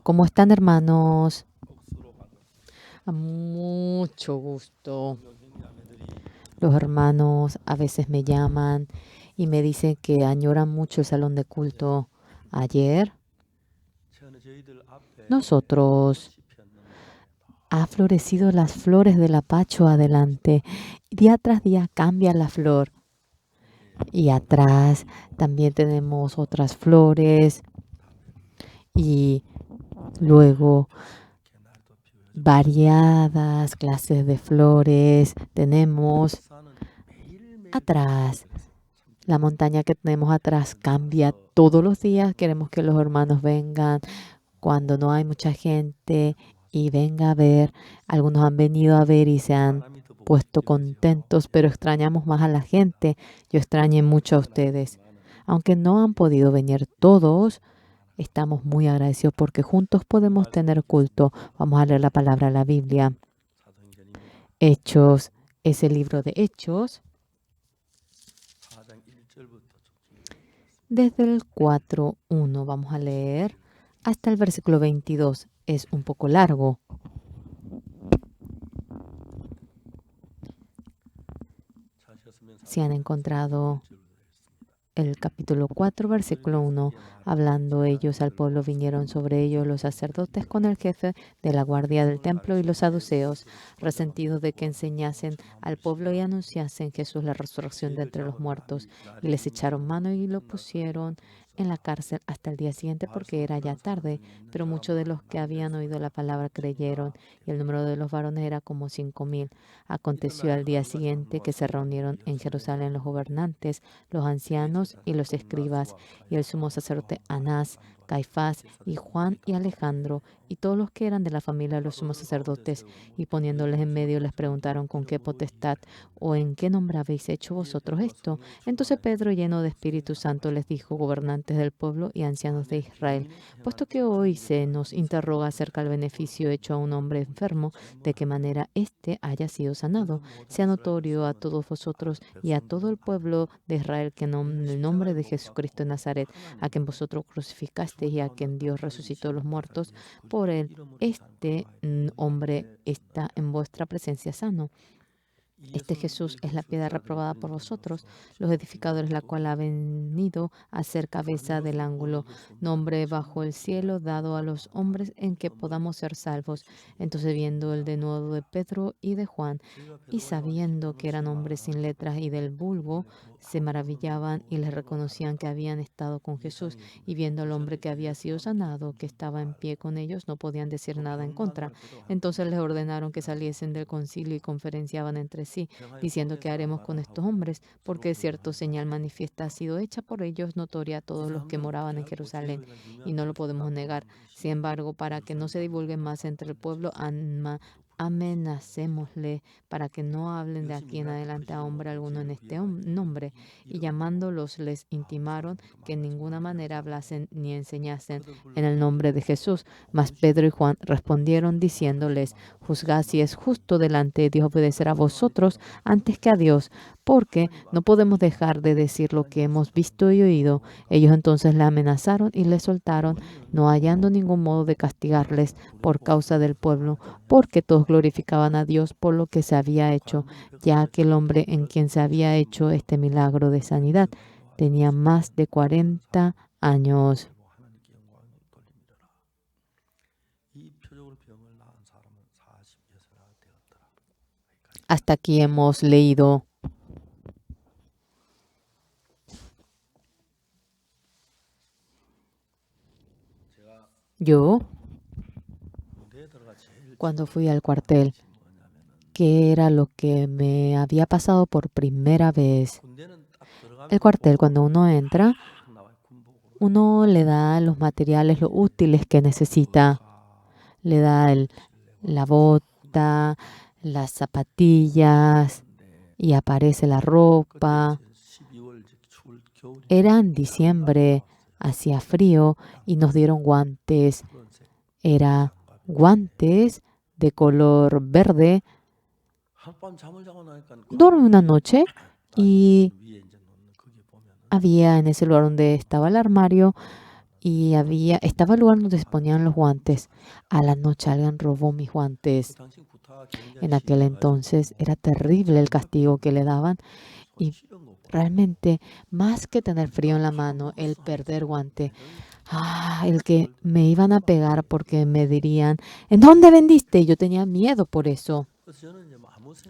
¿Cómo están, hermanos? Mucho gusto. Los hermanos a veces me llaman y me dicen que añoran mucho el salón de culto. Ayer nosotros ha florecido las flores del apacho adelante. Día tras día cambia la flor. Y atrás también tenemos otras flores. Y luego variadas clases de flores. Tenemos atrás. La montaña que tenemos atrás cambia todos los días. Queremos que los hermanos vengan cuando no hay mucha gente y venga a ver. Algunos han venido a ver y se han puesto contentos, pero extrañamos más a la gente. Yo extrañé mucho a ustedes. Aunque no han podido venir todos, estamos muy agradecidos porque juntos podemos tener culto. Vamos a leer la palabra de la Biblia. Hechos es el libro de Hechos. Desde el 4:1 vamos a leer hasta el versículo 22. Es un poco largo. Si han encontrado el capítulo 4, versículo 1, hablando ellos al pueblo, vinieron sobre ellos los sacerdotes con el jefe de la guardia del templo y los saduceos, resentidos de que enseñasen al pueblo y anunciasen Jesús la resurrección de entre los muertos, y les echaron mano y lo pusieron en la cárcel hasta el día siguiente porque era ya tarde, pero muchos de los que habían oído la palabra creyeron, y el número de los varones era como 5,000. Aconteció al día siguiente que se reunieron en Jerusalén los gobernantes, los ancianos y los escribas, y el sumo sacerdote Anás, Caifás y Juan y Alejandro, y todos los que eran de la familia de los sumos sacerdotes, y poniéndoles en medio les preguntaron con qué potestad o en qué nombre habéis hecho vosotros esto. Entonces Pedro, lleno de Espíritu Santo, les dijo: gobernantes del pueblo y ancianos de Israel, puesto que hoy se nos interroga acerca del beneficio hecho a un hombre enfermo, de qué manera éste haya sido sanado, sea notorio a todos vosotros y a todo el pueblo de Israel que en el nombre de Jesucristo de Nazaret, a quien vosotros crucificasteis y a quien Dios resucitó de los muertos, por él este hombre está en vuestra presencia sano. Este Jesús es la piedra reprobada por vosotros, los edificadores, la cual ha venido a ser cabeza del ángulo, nombre bajo el cielo dado a los hombres en que podamos ser salvos. Entonces, viendo el denuedo de Pedro y de Juan, y sabiendo que eran hombres sin letras y del vulgo, se maravillaban y les reconocían que habían estado con Jesús. Y viendo al hombre que había sido sanado, que estaba en pie con ellos, no podían decir nada en contra. Entonces les ordenaron que saliesen del concilio y conferenciaban entre sí, diciendo: ¿qué haremos con estos hombres? Porque cierto señal manifiesta ha sido hecha por ellos, notoria a todos los que moraban en Jerusalén, y no lo podemos negar. Sin embargo, para que no se divulgue más entre el pueblo, amenacémosle para que no hablen de aquí en adelante a hombre alguno en este nombre. Y llamándolos les intimaron que en ninguna manera hablasen ni enseñasen en el nombre de Jesús. Mas Pedro y Juan respondieron diciéndoles: juzgad si es justo delante de Dios obedecer a vosotros antes que a Dios, porque no podemos dejar de decir lo que hemos visto y oído. Ellos entonces le amenazaron y le soltaron, no hallando ningún modo de castigarles por causa del pueblo, porque todos glorificaban a Dios por lo que se había hecho, ya que el hombre en quien se había hecho este milagro de sanidad tenía más de 40 años. Hasta aquí hemos leído. Yo, cuando fui al cuartel, ¿qué era lo que me había pasado por primera vez? El cuartel, cuando uno entra, uno le da los materiales, los útiles que necesita. Le da la bota, las zapatillas y aparece la ropa. Era en diciembre, hacía frío y nos dieron guantes. Era guantes de color verde. Dormí una noche y había en ese lugar donde estaba el armario, y estaba el lugar donde se ponían los guantes. A la noche alguien robó mis guantes. En aquel entonces era terrible el castigo que le daban y realmente más que tener frío en la mano, el perder guante, el que me iban a pegar porque me dirían, ¿en dónde vendiste? Y yo tenía miedo por eso.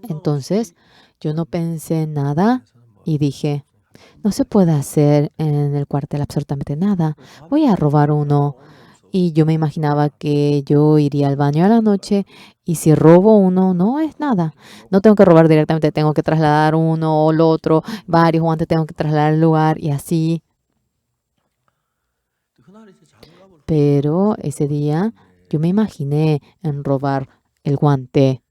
Entonces yo no pensé en nada y dije, no se puede hacer en el cuartel absolutamente nada. Voy a robar uno. Y yo me imaginaba que yo iría al baño a la noche y si robo uno, no es nada. No tengo que robar directamente, tengo que trasladar uno o el otro, varios guantes tengo que trasladar al lugar y así. Pero ese día yo me imaginé en robar el guante.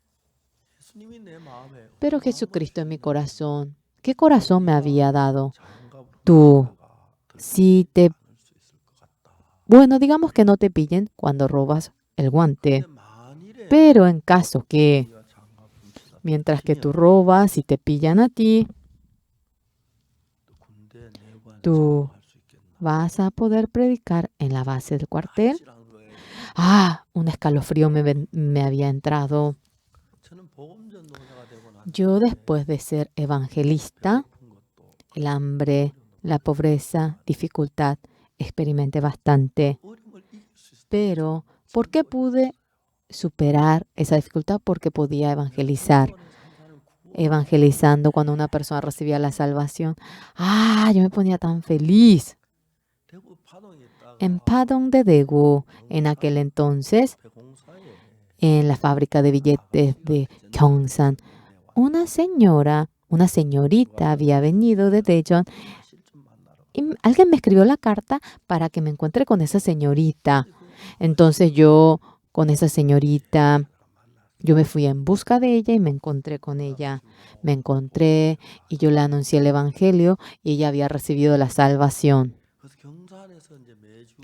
Pero Jesucristo en mi corazón, ¿qué corazón me había dado? Tú, si te Bueno, digamos que no te pillen cuando robas el guante, pero en caso que mientras que tú robas y te pillan a ti, tú vas a poder predicar en la base del cuartel. Un escalofrío me había entrado. Yo después de ser evangelista, el hambre, la pobreza, dificultad, experimenté bastante. Pero, ¿por qué pude superar esa dificultad? Porque podía evangelizar. Evangelizando cuando una persona recibía la salvación. Yo me ponía tan feliz. En Padong de Daegu, en aquel entonces, en la fábrica de billetes de Gyeongsan, una señorita había venido de Daejeon y alguien me escribió la carta para que me encuentre con esa señorita. Entonces yo, con esa señorita, yo me fui en busca de ella y me encontré con ella. Me encontré y yo le anuncié el evangelio y ella había recibido la salvación.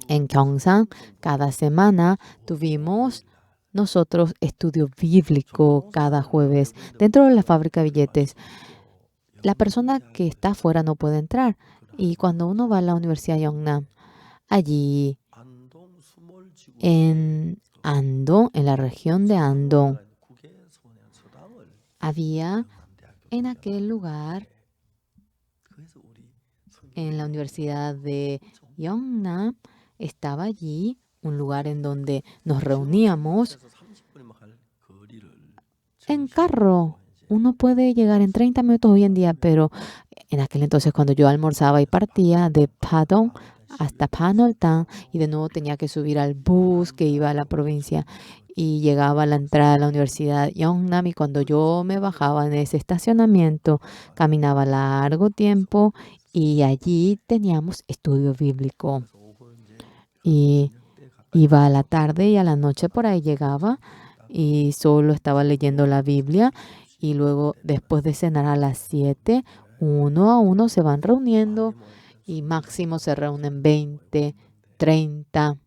En Gyeongsan, cada semana tuvimos nosotros estudio bíblico cada jueves dentro de la fábrica de billetes. La persona que está afuera no puede entrar. Y cuando uno va a la Universidad Yongnam, allí en Andong, en la región de Andong, había en aquel lugar, en la Universidad de Yongnam, estaba allí un lugar en donde nos reuníamos en carro. Uno puede llegar en 30 minutos hoy en día, pero en aquel entonces cuando yo almorzaba y partía de Padong hasta Panoltan y de nuevo tenía que subir al bus que iba a la provincia y llegaba a la entrada de la Universidad Yongnam y cuando yo me bajaba en ese estacionamiento caminaba largo tiempo y allí teníamos estudio bíblico y iba a la tarde y a la noche por ahí llegaba y solo estaba leyendo la Biblia y luego después de cenar a las 7, uno a uno se van reuniendo y máximo se reúnen 20, 30.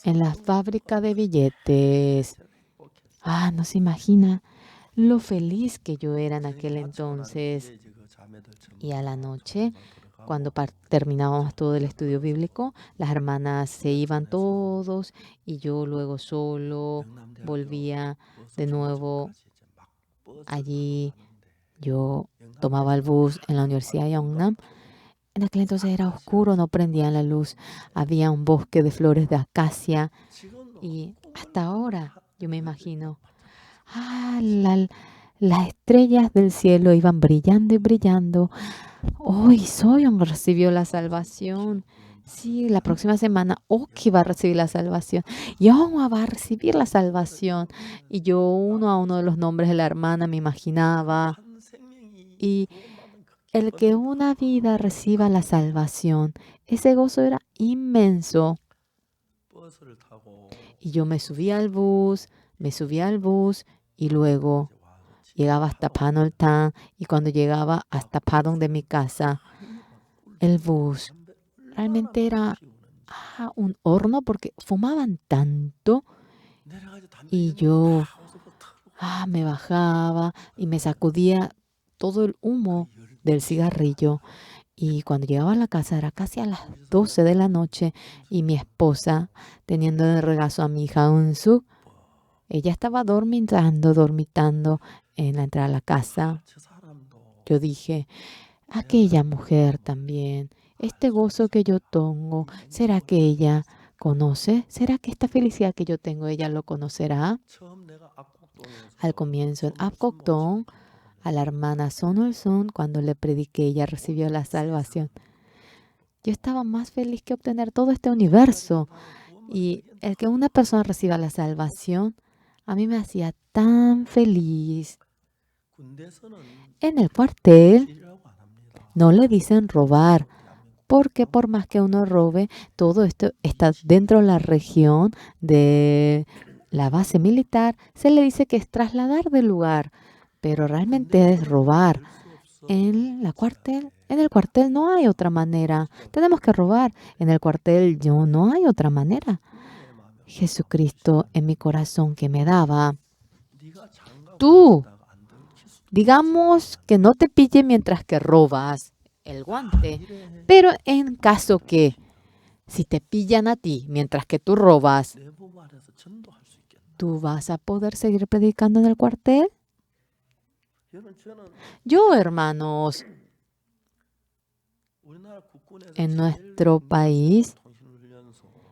En la fábrica de billetes. No se imagina lo feliz que yo era en aquel entonces. Y a la noche, cuando terminábamos todo el estudio bíblico, las hermanas se iban todos y yo luego solo volvía de nuevo allí. Yo tomaba el bus en la Universidad de Yongnam. En aquel entonces era oscuro, no prendían la luz. Había un bosque de flores de acacia y hasta ahora yo me imagino, las estrellas del cielo iban brillando y brillando. Hoy Soyeon recibió la salvación. Sí, la próxima semana Oki va a recibir la salvación. Yonghwa va a recibir la salvación. Y yo uno a uno de los nombres de la hermana me imaginaba. Y el que una vida reciba la salvación, ese gozo era inmenso. Y yo me subí al bus y luego llegaba hasta Panoltan y cuando llegaba hasta Padong de mi casa, el bus realmente era un horno porque fumaban tanto y yo me bajaba y me sacudía todo el humo del cigarrillo Y cuando llegaba a la casa era casi a las 12 de la noche y mi esposa, teniendo en el regazo a mi hija Unsu, ella estaba dormitando en la entrada a la casa. Yo dije, aquella mujer también, este gozo que yo tengo, ¿será que ella conoce? ¿Será que esta felicidad que yo tengo, ella lo conocerá? Al comienzo en Apgokdong, a la hermana Sonolsun, cuando le prediqué, ella recibió la salvación. Yo estaba más feliz que obtener todo este universo. Y el que una persona reciba la salvación, a mí me hacía tan feliz. En el cuartel no le dicen robar, porque por más que uno robe, todo esto está dentro de la región de la base militar. Se le dice que es trasladar de lugar, pero realmente es robar. En el cuartel no hay otra manera. Tenemos que robar. En el cuartel no hay otra manera. Jesucristo en mi corazón que me daba. Tú, digamos que no te pille mientras que robas el guante, pero en caso que si te pillan a ti mientras que tú robas, ¿tú vas a poder seguir predicando en el cuartel? Yo, hermanos, en nuestro país,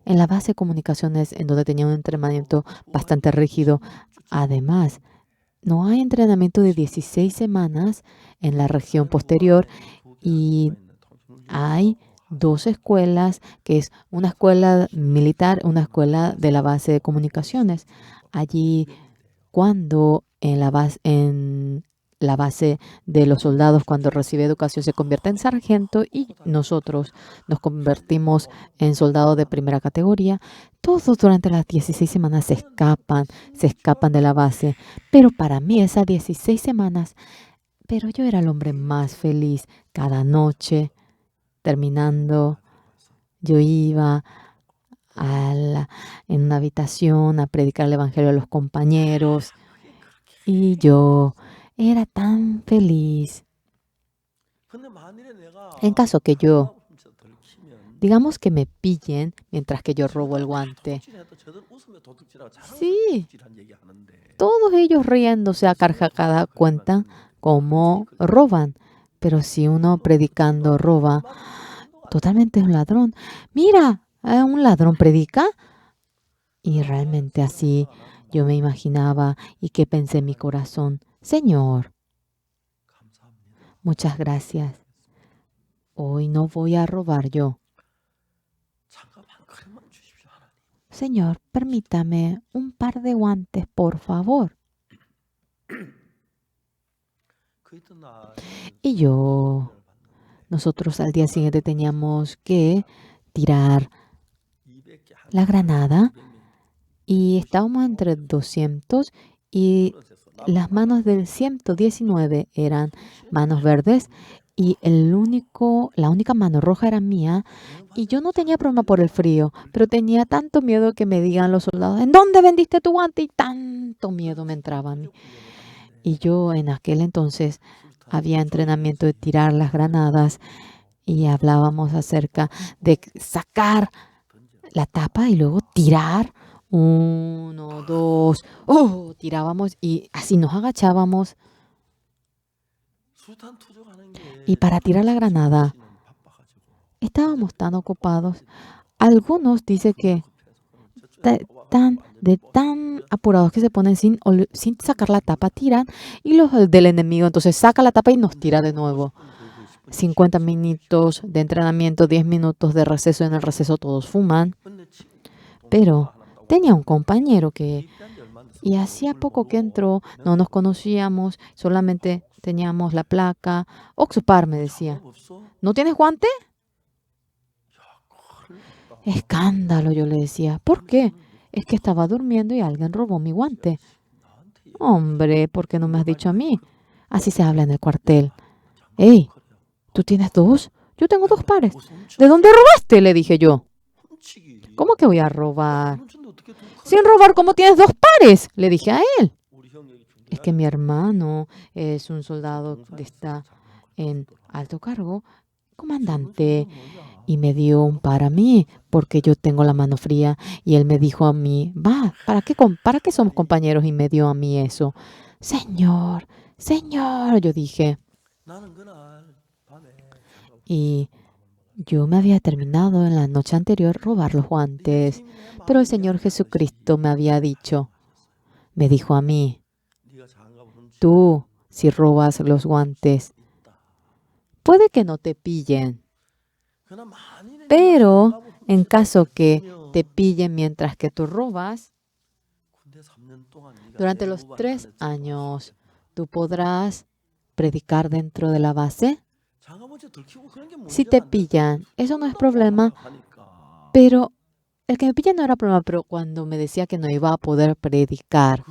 en la base de comunicaciones, en donde tenía un entrenamiento bastante rígido, además, no hay entrenamiento de 16 semanas en la región posterior y hay dos escuelas, que es una escuela militar, una escuela de la base de comunicaciones. Allí, cuando en la base de los soldados, cuando recibe educación, se convierte en sargento y nosotros nos convertimos en soldados de primera categoría. Todos durante las 16 semanas se escapan de la base. Pero para mí esas 16 semanas, pero yo era el hombre más feliz cada noche. Terminando, yo iba en una habitación a predicar el evangelio a los compañeros y yo era tan feliz. En caso que yo, digamos que me pillen mientras que yo robo el guante. Sí, todos ellos riéndose a carcajada cuentan cómo roban. Pero si uno predicando roba, totalmente es un ladrón. Mira, un ladrón predica. Y realmente así yo me imaginaba y que pensé en mi corazón, Señor, muchas gracias. Hoy no voy a robar yo. Señor, permítame un par de guantes, por favor. Y nosotros al día siguiente teníamos que tirar la granada y estábamos entre 200 y las manos del 119 eran manos verdes y la única mano roja era mía. Y yo no tenía problema por el frío, pero tenía tanto miedo que me digan los soldados, ¿en dónde vendiste tu guante? Y tanto miedo me entraba a mí. Y yo en aquel entonces había entrenamiento de tirar las granadas y hablábamos acerca de sacar la tapa y luego tirar. 1, 2, tirábamos y así nos agachábamos. Y para tirar la granada, estábamos tan ocupados. Algunos dicen que tan apurados que se ponen sin sacar la tapa, tiran y los del enemigo entonces saca la tapa y nos tira de nuevo. 50 minutos de entrenamiento, 10 minutos de receso. En el receso todos fuman. Pero tenía un compañero y hacía poco que entró, no nos conocíamos, solamente teníamos la placa. Oxupar, me decía. ¿No tienes guante? Escándalo, yo le decía. ¿Por qué? Es que estaba durmiendo y alguien robó mi guante. Hombre, ¿por qué no me has dicho a mí? Así se habla en el cuartel. ¡Ey! ¿Tú tienes dos? Yo tengo 2 pares. ¿De dónde robaste? Le dije yo. ¿Cómo que voy a robar? Sin robar, ¿cómo tienes 2 pares? Le dije a él. Es que mi hermano es un soldado que está en alto cargo comandante, y me dio un para mí, porque yo tengo la mano fría. Y él me dijo a mí, va, ¿para qué somos compañeros? Y me dio a mí eso. Señor, Señor, yo dije. Y yo me había terminado en la noche anterior robar los guantes, pero el Señor Jesucristo me había dicho, me dijo a mí, tú, si robas los guantes, puede que no te pillen, pero en caso que te pillen mientras que tú robas, durante los 3 años, tú podrás predicar dentro de la base. Si te pillan, eso no es problema, pero el que me pilla no era problema, pero cuando me decía que no iba a poder predicar,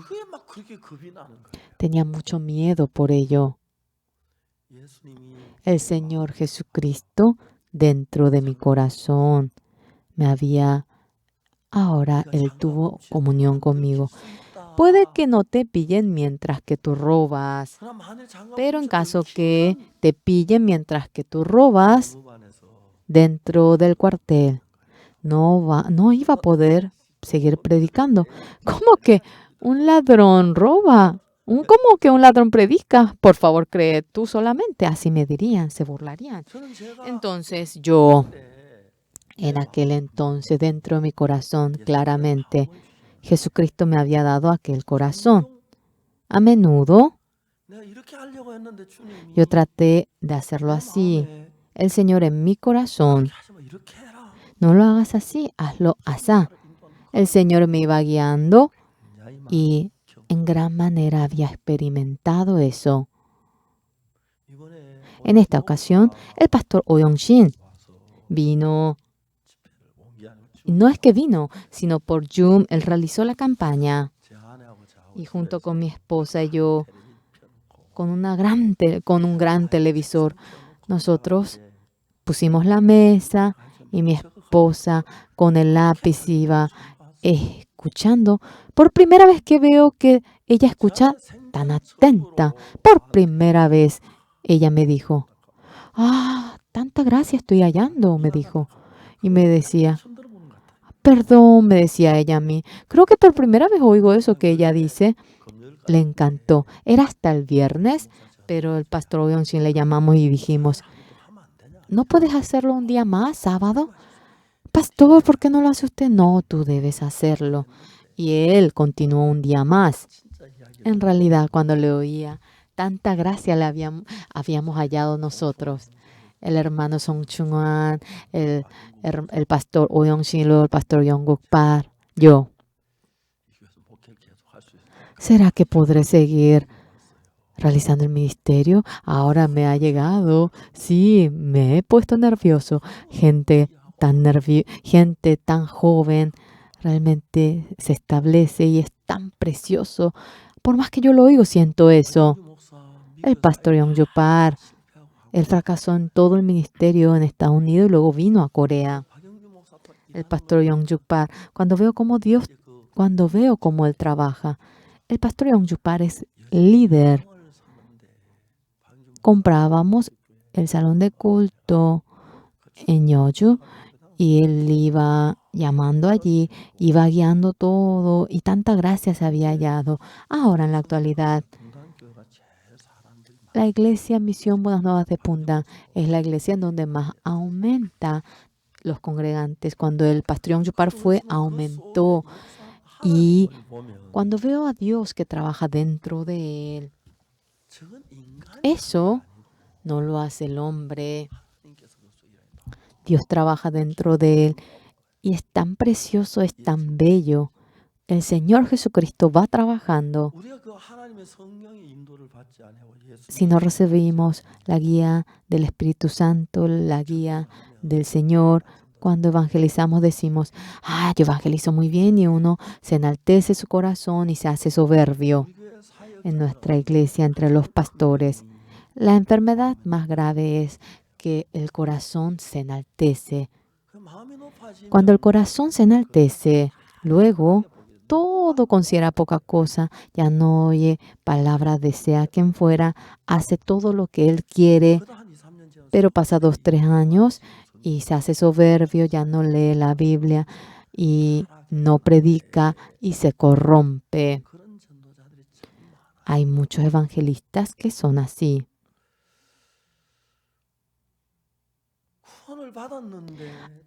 tenía mucho miedo por ello. El Señor Jesucristo dentro de mi corazón ahora Él tuvo comunión conmigo. Puede que no te pillen mientras que tú robas, pero en caso que te pillen mientras que tú robas dentro del cuartel, no iba a poder seguir predicando. ¿Cómo que un ladrón roba? ¿Cómo que un ladrón predica? Por favor, cree tú solamente. Así me dirían, se burlarían. Entonces yo, en aquel entonces, dentro de mi corazón, claramente, Jesucristo me había dado aquel corazón. A menudo yo traté de hacerlo así. El Señor en mi corazón, no lo hagas así, hazlo asá. El Señor me iba guiando y en gran manera había experimentado eso. En esta ocasión, el pastor Oyong-shin vino. Y no es que vino, sino por Zoom. Él realizó la campaña. Y junto con mi esposa y yo, con un gran televisor, nosotros pusimos la mesa y mi esposa con el lápiz iba escuchando. Por primera vez que veo que ella escucha tan atenta. Por primera vez ella me dijo, tanta gracia estoy hallando, me dijo. Y me decía, perdón, me decía ella a mí. Creo que por primera vez oigo eso que ella dice. Le encantó. Era hasta el viernes, pero el pastor Oyong-shin le llamamos y dijimos, ¿no puedes hacerlo un día más, sábado? Pastor, ¿por qué no lo hace usted? No, tú debes hacerlo. Y él continuó un día más. En realidad, cuando le oía, tanta gracia le habíamos hallado nosotros. El hermano Song Chung-wan, el pastor Oyong-shin, luego el pastor Yong-guk Park, yo. ¿Será que podré seguir realizando el ministerio? Ahora me ha llegado. Sí, me he puesto nervioso. Gente tan joven realmente se establece y es tan precioso. Por más que yo lo oigo, siento eso. El pastor Yong-guk Park, él fracasó en todo el ministerio en Estados Unidos y luego vino a Corea. El pastor Yong-guk Park, cuando veo cómo él trabaja, el pastor Yong-guk Park es líder. Comprábamos el salón de culto en Yeoju y él iba llamando allí, iba guiando todo y tanta gracia se había hallado. Ahora en la actualidad, la iglesia Misión Buenas Nuevas de Pundán es la iglesia en donde más aumenta los congregantes. Cuando el pastor Yong-guk Park fue, aumentó. Y cuando veo a Dios que trabaja dentro de él, eso no lo hace el hombre. Dios trabaja dentro de él y es tan precioso, es tan bello. El Señor Jesucristo va trabajando. Si no recibimos la guía del Espíritu Santo, la guía del Señor, cuando evangelizamos decimos, yo evangelizo muy bien, y uno se enaltece su corazón y se hace soberbio. En nuestra iglesia, entre los pastores, la enfermedad más grave es que el corazón se enaltece. Cuando el corazón se enaltece, luego todo considera poca cosa, ya no oye palabras, desea quien fuera, hace todo lo que él quiere. Pero pasa 2, 3 años y se hace soberbio, ya no lee la Biblia y no predica y se corrompe. Hay muchos evangelistas que son así.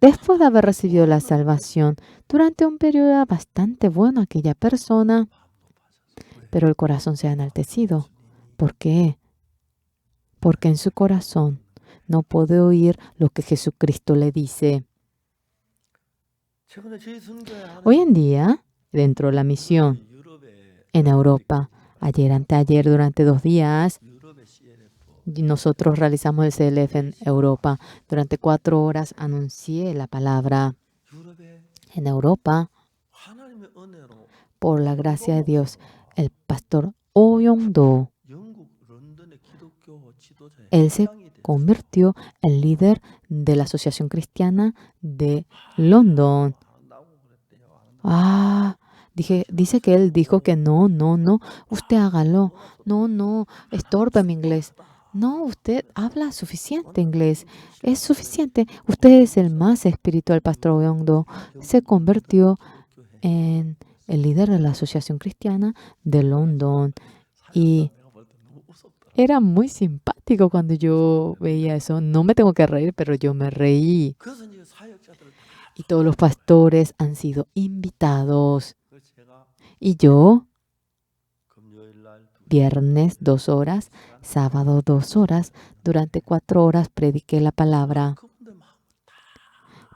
Después de haber recibido la salvación, durante un periodo bastante bueno aquella persona, pero el corazón se ha enaltecido. ¿Por qué? Porque en su corazón no puede oír lo que Jesucristo le dice. Hoy en día, dentro de la misión en Europa, anteayer, durante 2 días, nosotros realizamos el CLF en Europa. Durante 4 horas anuncié la palabra en Europa. Por la gracia de Dios, el pastor Oh Young-do, él se convirtió en líder de la Asociación Cristiana de London. Dice que él dijo que no, usted hágalo. No, estorba mi inglés. No, usted habla suficiente inglés. Es suficiente. Usted es el más espiritual, pastor Young-do. Se convirtió en el líder de la Asociación Cristiana de London. Y era muy simpático cuando yo veía eso. No me tengo que reír, pero yo me reí. Y todos los pastores han sido invitados. Y yo, viernes 2 horas, sábado 2 horas, durante 4 horas prediqué la palabra.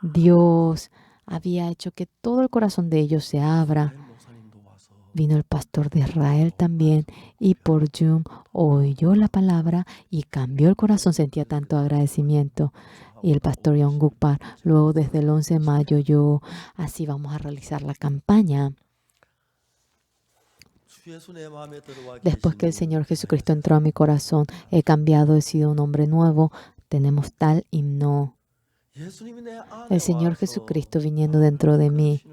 Dios había hecho que todo el corazón de ellos se abra. Vino el pastor de Israel también y por Zoom oyó la palabra y cambió el corazón. Sentía tanto agradecimiento. Y el pastor Young-guk Park, luego desde el 11 de mayo, así vamos a realizar la campaña. Después que el Señor Jesucristo entró a mi corazón, he cambiado, he sido un hombre nuevo. Tenemos tal himno. El Señor Jesucristo viniendo dentro de mí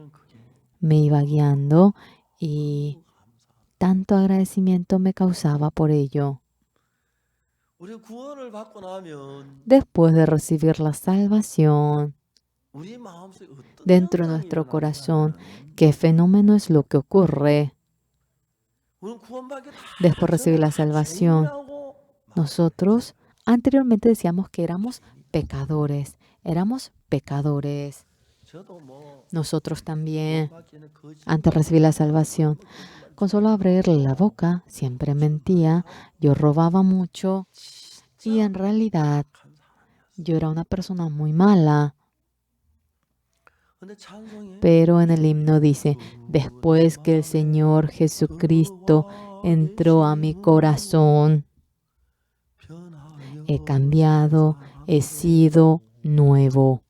me iba guiando y tanto agradecimiento me causaba por ello. Después de recibir la salvación, dentro de nuestro corazón, ¿qué fenómeno es lo que ocurre? Después de recibir la salvación, nosotros anteriormente decíamos que éramos pecadores. Nosotros también, antes de recibir la salvación, con solo abrirle la boca, siempre mentía, yo robaba mucho y en realidad yo era una persona muy mala. Pero en el himno dice, después que el Señor Jesucristo entró a mi corazón, he cambiado, he sido nuevo.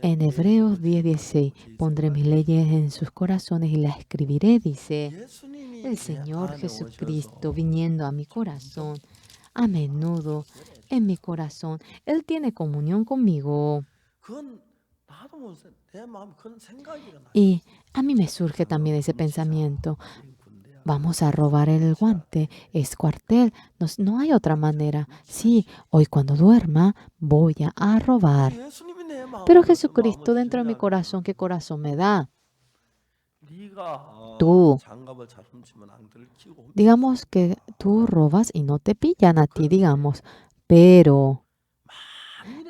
En Hebreos 10:16, pondré mis leyes en sus corazones y las escribiré, dice el Señor Jesucristo viniendo a mi corazón, a menudo en mi corazón. Él tiene comunión conmigo. Y a mí me surge también ese pensamiento. Vamos a robar el guante, es cuartel, no hay otra manera. Sí, hoy cuando duerma voy a robar. Pero Jesucristo dentro de mi corazón, ¿qué corazón me da? Tú, digamos que tú robas y no te pillan a ti, digamos. Pero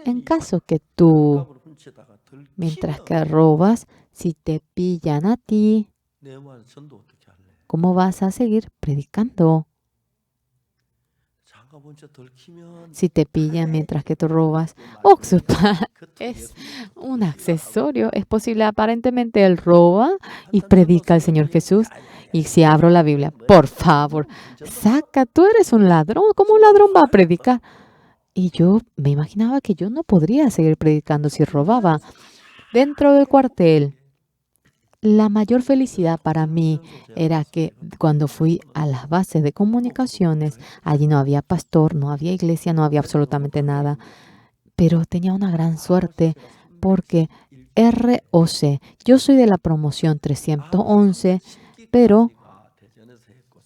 en caso que tú, mientras que robas, si te pillan a ti, ¿cómo vas a seguir predicando? Si te pillan mientras que tú robas, es un accesorio. Es posible, aparentemente él roba y predica al Señor Jesús. Y si abro la Biblia, por favor, tú eres un ladrón. ¿Cómo un ladrón va a predicar? Y yo me imaginaba que yo no podría seguir predicando si robaba. Dentro del cuartel, la mayor felicidad para mí era que cuando fui a las bases de comunicaciones, allí no había pastor, no había iglesia, no había absolutamente nada. Pero tenía una gran suerte porque ROC, yo soy de la promoción 311, pero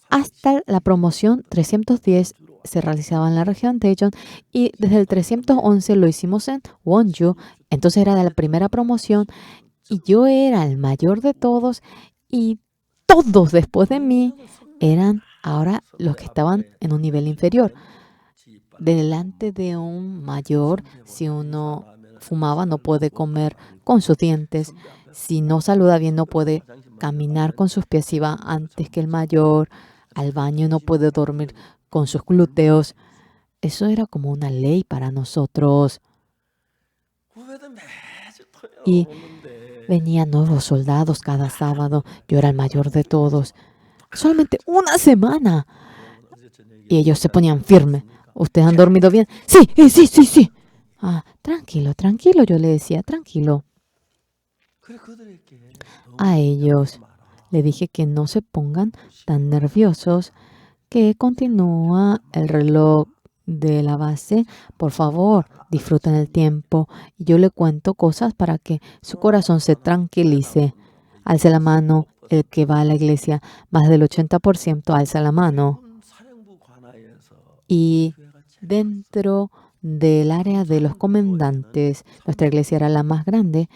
hasta la promoción 310 se realizaba en la región de Daejeon y desde el 311 lo hicimos en Wonju. Entonces era de la primera promoción y yo era el mayor de todos y todos después de mí eran ahora los que estaban en un nivel inferior. Delante de un mayor, si uno fumaba, no puede comer con sus dientes. Si no saluda bien, no puede caminar con sus pies. Si va antes que el mayor al baño, no puede dormir con sus glúteos. Eso era como una ley para nosotros. Y venían nuevos soldados cada sábado. Yo era el mayor de todos. Solamente una semana. Y ellos se ponían firmes. ¿Ustedes han dormido bien? Sí, sí, sí, sí. Ah, tranquilo, tranquilo, yo le decía, tranquilo. A ellos le dije que no se pongan tan nerviosos, que continúa el reloj de la base. Por favor, disfruten el tiempo. Y yo le cuento cosas para que su corazón se tranquilice. Alce la mano el que va a la iglesia. Más del 80% alza la mano. Y dentro del área de los comandantes, nuestra iglesia era la más grande.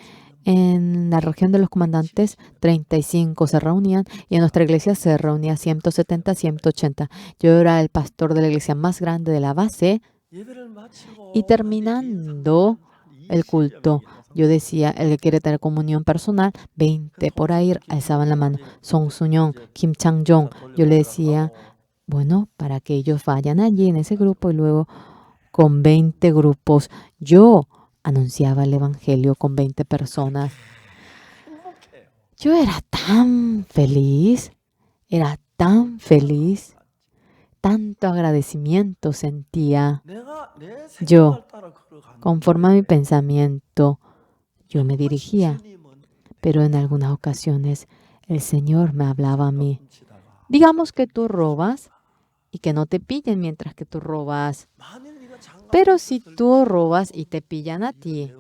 En la región de los comandantes, 35 se reunían y en nuestra iglesia se reunía 170, 180. Yo era el pastor de la iglesia más grande de la base y terminando el culto, yo decía, el que quiere tener comunión personal, 20 por ahí alzaban la mano. Song Sunyong, Kim Chang-jong, yo le decía, bueno, para que ellos vayan allí en ese grupo y luego con 20 grupos, yo anunciaba el evangelio con 20 personas. Yo era tan feliz, tanto agradecimiento sentía. Yo, conforme a mi pensamiento, yo me dirigía, pero en algunas ocasiones el Señor me hablaba a mí. Digamos que tú robas y que no te pillen mientras que tú robas. Pero si tú robas y te pillan a ti,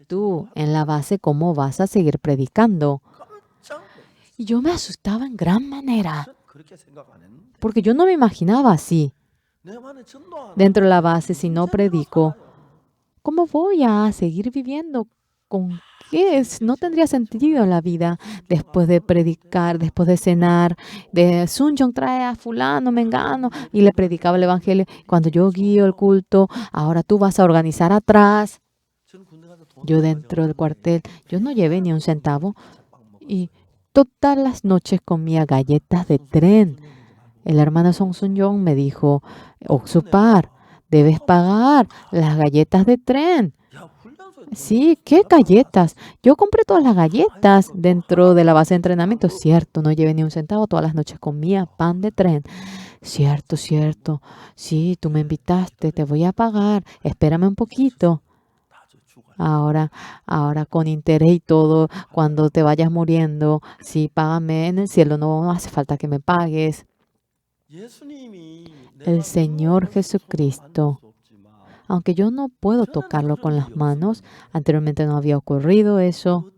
tú en la base, ¿cómo vas a seguir predicando? Y yo me asustaba en gran manera, porque yo no me imaginaba así. Dentro de la base, si no predico, ¿cómo voy a seguir viviendo? ¿Con qué? No tendría sentido la vida después de predicar, después de cenar. De Sun Jong trae a fulano, mengano, y le predicaba el evangelio. Cuando yo guío el culto, ahora tú vas a organizar atrás. Yo dentro del cuartel, yo no llevé ni un centavo y todas las noches comía galletas de tren. El hermano Song Sun-yong me dijo, Oxupar, debes pagar las galletas de tren. Sí, ¿qué galletas? Yo compré todas las galletas dentro de la base de entrenamiento. Cierto, no llevé ni un centavo. Todas las noches comía pan de tren. Cierto, cierto. Sí, tú me invitaste, te voy a pagar. Espérame un poquito. Ahora con interés y todo, cuando te vayas muriendo, sí, págame en el cielo, no hace falta que me pagues. El Señor Jesucristo, aunque yo no puedo tocarlo con las manos, anteriormente no había ocurrido eso.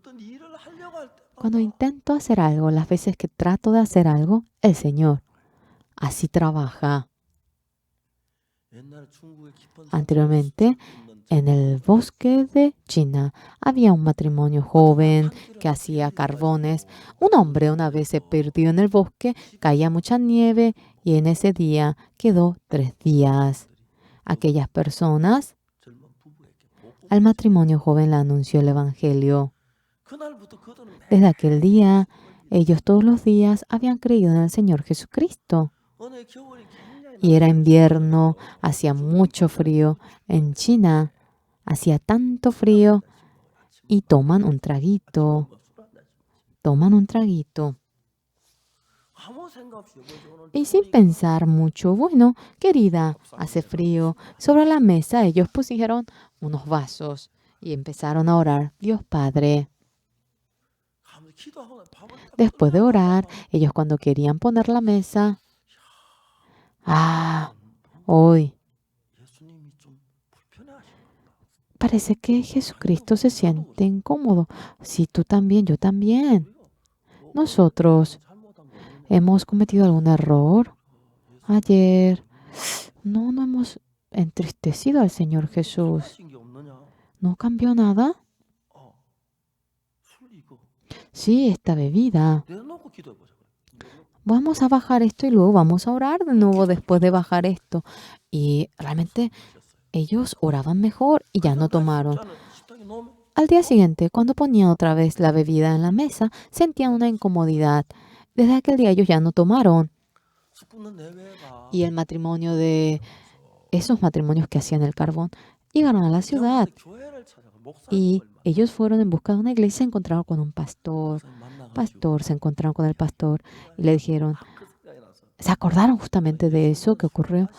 Cuando intento hacer algo, las veces que trato de hacer algo, el Señor así trabaja. Anteriormente, en el bosque de China había un matrimonio joven que hacía carbones. Un hombre una vez se perdió en el bosque, caía mucha nieve y en ese día quedó 3 días. Aquellas personas, al matrimonio joven le anunció el evangelio. Desde aquel día, ellos todos los días habían creído en el Señor Jesucristo. Y era invierno, hacía mucho frío. En China hacía tanto frío y toman un traguito. Y sin pensar mucho, bueno, querida, hace frío. Sobre la mesa ellos pusieron unos vasos y empezaron a orar. Dios Padre. Después de orar, ellos cuando querían poner la mesa, hoy parece que Jesucristo se siente incómodo. Sí, tú también, yo también. Nosotros hemos cometido algún error. Ayer no hemos entristecido al Señor Jesús. ¿No cambió nada? Sí, esta bebida. Vamos a bajar esto y luego vamos a orar de nuevo después de bajar esto. Y realmente ellos oraban mejor y ya no tomaron. Al día siguiente, cuando ponían otra vez la bebida en la mesa, sentían una incomodidad. Desde aquel día ellos ya no tomaron. Y el matrimonio de esos matrimonios que hacían el carbón llegaron a la ciudad. Y ellos fueron en busca de una iglesia y se encontraron con un pastor. Se encontraron con el pastor y le dijeron, se acordaron justamente de eso que ocurrió.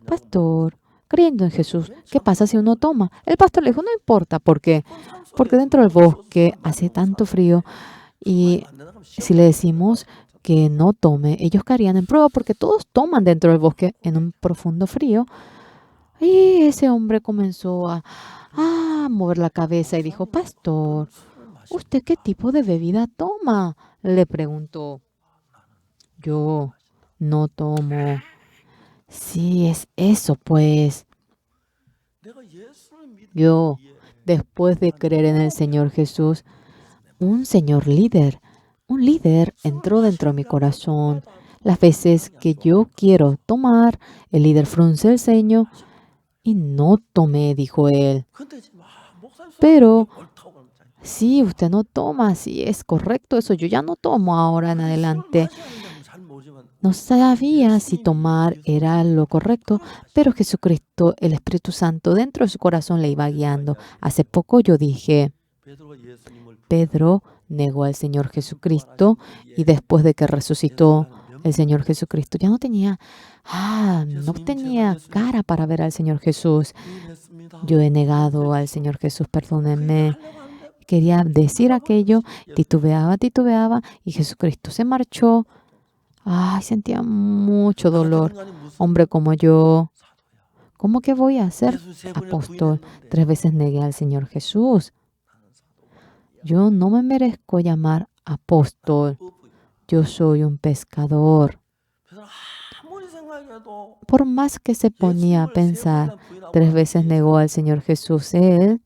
Pastor, creyendo en Jesús, ¿qué pasa si uno toma? El pastor le dijo, no importa, ¿por qué? Porque dentro del bosque hace tanto frío y si le decimos que no tome, ellos caerían en prueba porque todos toman dentro del bosque en un profundo frío. Y ese hombre comenzó a mover la cabeza y dijo, pastor, ¿usted qué tipo de bebida toma? Le preguntó. Yo no tomo. Sí, es eso, pues. Yo, después de creer en el Señor Jesús, un líder entró dentro de mi corazón. Las veces que yo quiero tomar, el líder frunce el ceño y no tomé, dijo él. Pero sí, usted no toma, sí, es correcto eso. Yo ya no tomo ahora en adelante. No sabía si tomar era lo correcto, pero Jesucristo, el Espíritu Santo, dentro de su corazón le iba guiando. Hace poco yo dije, Pedro negó al Señor Jesucristo y después de que resucitó el Señor Jesucristo, ya no tenía cara para ver al Señor Jesús. Yo he negado al Señor Jesús, perdónenme. Quería decir aquello, titubeaba y Jesucristo se marchó. Sentía mucho dolor. Hombre como yo, ¿cómo que voy a ser apóstol? 3 veces negué al Señor Jesús. Yo no me merezco llamar apóstol. Yo soy un pescador. Por más que se ponía a pensar, 3 veces negó al Señor Jesús él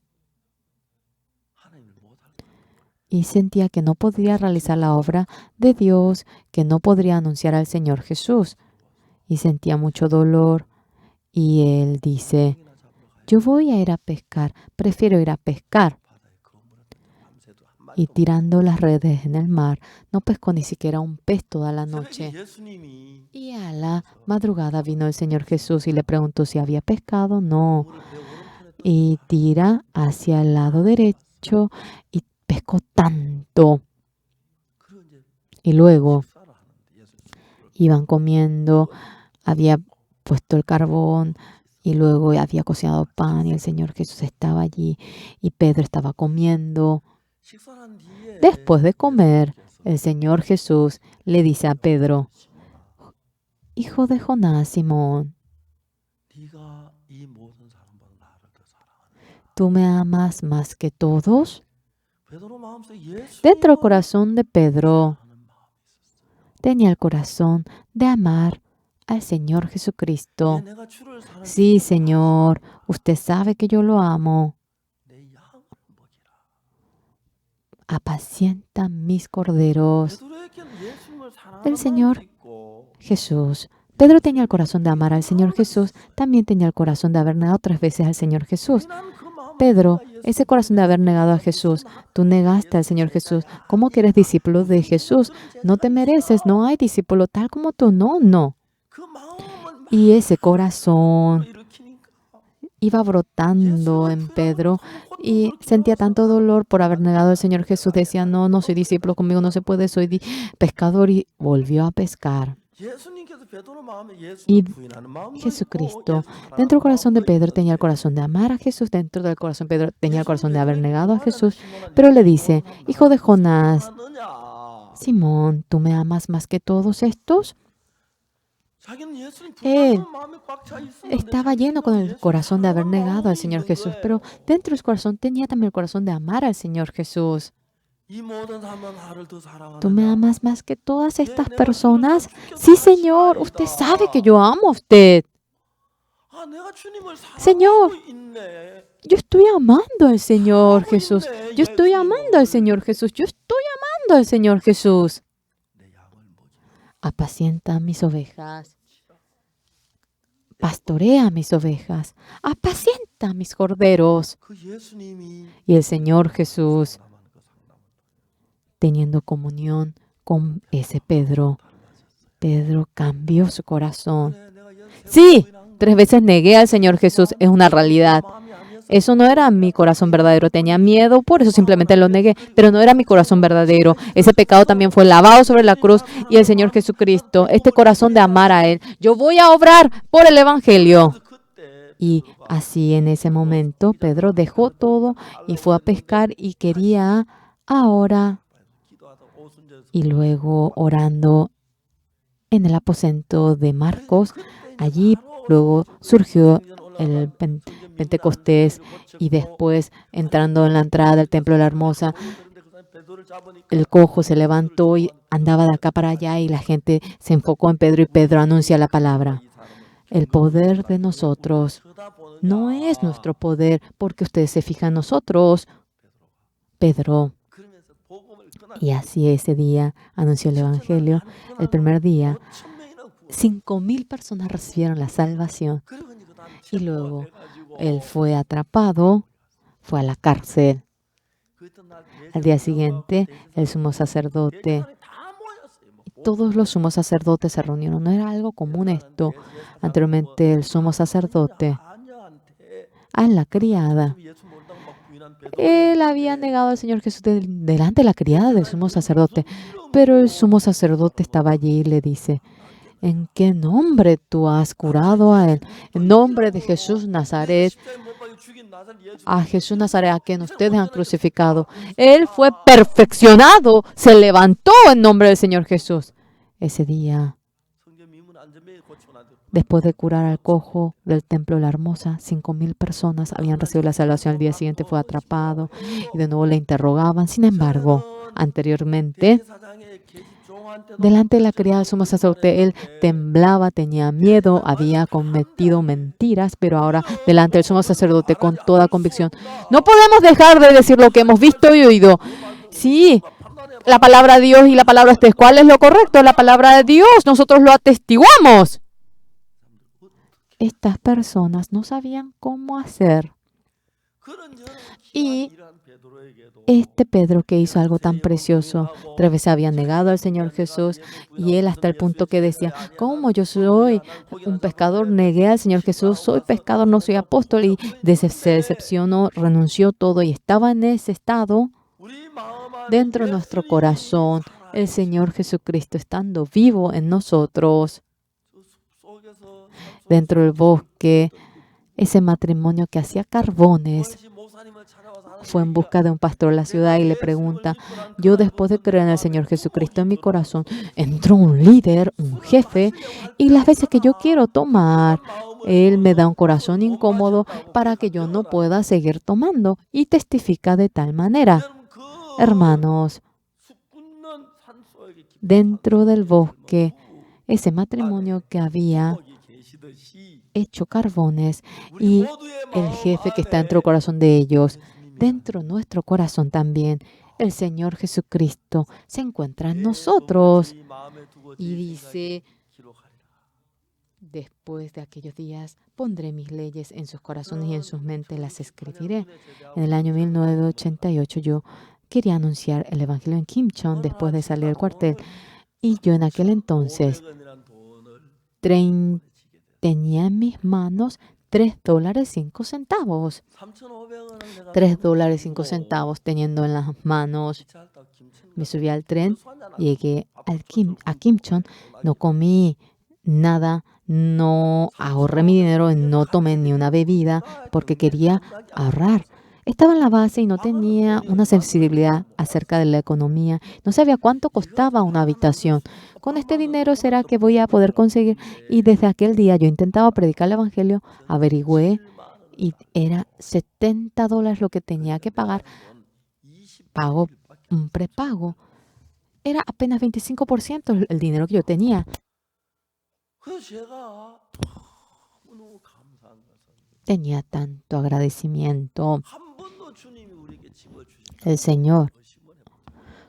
y sentía que no podría realizar la obra de Dios, que no podría anunciar al Señor Jesús. Y sentía mucho dolor. Y él dice, yo voy a ir a pescar, prefiero ir a pescar. Y tirando las redes en el mar, no pescó ni siquiera un pez toda la noche. Y a la madrugada vino el Señor Jesús y le preguntó si había pescado. No. Y tira hacia el lado derecho y pescó tanto. Y luego iban comiendo, había puesto el carbón y luego había cocinado pan y el Señor Jesús estaba allí y Pedro estaba comiendo. Después de comer, el Señor Jesús le dice a Pedro, hijo de Jonás, Simón, ¿tú me amas más que todos? Dentro del corazón de Pedro tenía el corazón de amar al Señor Jesucristo. Sí, Señor, usted sabe que yo lo amo. Apacienta mis corderos. El Señor Jesús. Pedro tenía el corazón de amar al Señor Jesús. También tenía el corazón de haber negado 3 veces al Señor Jesús. Pedro, ese corazón de haber negado a Jesús. Tú negaste al Señor Jesús. ¿Cómo que eres discípulo de Jesús? No te mereces. No hay discípulo tal como tú. No. Y ese corazón iba brotando en Pedro y sentía tanto dolor por haber negado al Señor Jesús. Decía, no soy discípulo, conmigo no se puede, soy pescador, y volvió a pescar. Y Jesucristo, dentro del corazón de Pedro tenía el corazón de amar a Jesús, dentro del corazón de Pedro tenía el corazón de haber negado a Jesús, pero le dice, hijo de Jonás, Simón, ¿tú me amas más que todos estos? Él estaba lleno con el corazón de haber negado al Señor Jesús, pero dentro de su corazón tenía también el corazón de amar al Señor Jesús. ¿Tú me amas más que todas estas personas? Sí, Señor, usted sabe que yo amo a usted. Señor, yo estoy amando al Señor Jesús. Yo estoy amando al Señor Jesús. Yo estoy amando al Señor Jesús. Apacienta mis ovejas. Pastorea mis ovejas. Apacienta mis corderos. Y el Señor Jesús, teniendo comunión con ese Pedro, Pedro cambió su corazón. Sí, 3 veces negué al Señor Jesús. Es una realidad. Eso no era mi corazón verdadero. Tenía miedo, por eso simplemente lo negué. Pero no era mi corazón verdadero. Ese pecado también fue lavado sobre la cruz. Y el Señor Jesucristo, este corazón de amar a Él. Yo voy a obrar por el Evangelio. Y así en ese momento Pedro dejó todo y fue a pescar y quería ahora. Y luego orando en el aposento de Marcos, allí luego surgió el Pentecostés y después entrando en la entrada del Templo de la Hermosa, el cojo se levantó y andaba de acá para allá y la gente se enfocó en Pedro y Pedro anuncia la palabra. El poder de nosotros no es nuestro poder porque ustedes se fijan en nosotros, Pedro. Y así ese día anunció el Evangelio. El primer día, 5,000 personas recibieron la salvación. Y luego él fue atrapado, fue a la cárcel. Al día siguiente, el sumo sacerdote, todos los sumos sacerdotes se reunieron. No era algo común esto. Anteriormente, el sumo sacerdote a la criada. Él había negado al Señor Jesús delante de la criada del sumo sacerdote. Pero el sumo sacerdote estaba allí y le dice, ¿en qué nombre tú has curado a él? En nombre de Jesús Nazaret, a Jesús Nazaret, a quien ustedes han crucificado. Él fue perfeccionado, se levantó en nombre del Señor Jesús. Ese día, después de curar al cojo del Templo de la Hermosa, 5,000 personas habían recibido la salvación. Al día siguiente fue atrapado y de nuevo le interrogaban. Sin embargo, anteriormente, delante de la criada del sumo sacerdote, él temblaba, tenía miedo, había cometido mentiras, pero ahora delante del sumo sacerdote con toda convicción. No podemos dejar de decir lo que hemos visto y oído. Sí, la palabra de Dios y la palabra de ustedes. ¿Cuál es lo correcto? La palabra de Dios. Nosotros lo atestiguamos. Estas personas no sabían cómo hacer. Y este Pedro que hizo algo tan precioso, 3 veces había negado al Señor Jesús y él hasta el punto que decía, ¿cómo yo soy un pescador? Negué al Señor Jesús, soy pescador, no soy apóstol y se decepcionó, renunció todo y estaba en ese estado dentro de nuestro corazón, el Señor Jesucristo estando vivo en nosotros, dentro del bosque, ese matrimonio que hacía carbones. Fue en busca de un pastor en la ciudad y le pregunta, yo después de creer en el Señor Jesucristo en mi corazón, entró un líder, un jefe, y las veces que yo quiero tomar, él me da un corazón incómodo para que yo no pueda seguir tomando y testifica de tal manera. Hermanos, dentro del bosque, ese matrimonio que había hecho carbones y el jefe que está dentro del corazón de ellos, dentro de nuestro corazón también, el Señor Jesucristo se encuentra en nosotros. Y dice, después de aquellos días, pondré mis leyes en sus corazones y en sus mentes las escribiré. En el año 1988 yo quería anunciar el Evangelio en Kimchon después de salir del cuartel. Y yo en aquel entonces tenía en mis manos $3.05. $3.05 teniendo en las manos. Me subí al tren, llegué a Kimchon, no comí nada, no ahorré mi dinero, no tomé ni una bebida porque quería ahorrar. Estaba en la base y no tenía una sensibilidad acerca de la economía. No sabía cuánto costaba una habitación. Con este dinero será que voy a poder conseguir. Y desde aquel día yo intentaba predicar el Evangelio, averigüé y era $70 lo que tenía que pagar. Pago un prepago. Era apenas 25% el dinero que yo tenía. tenía tanto agradecimiento. El Señor,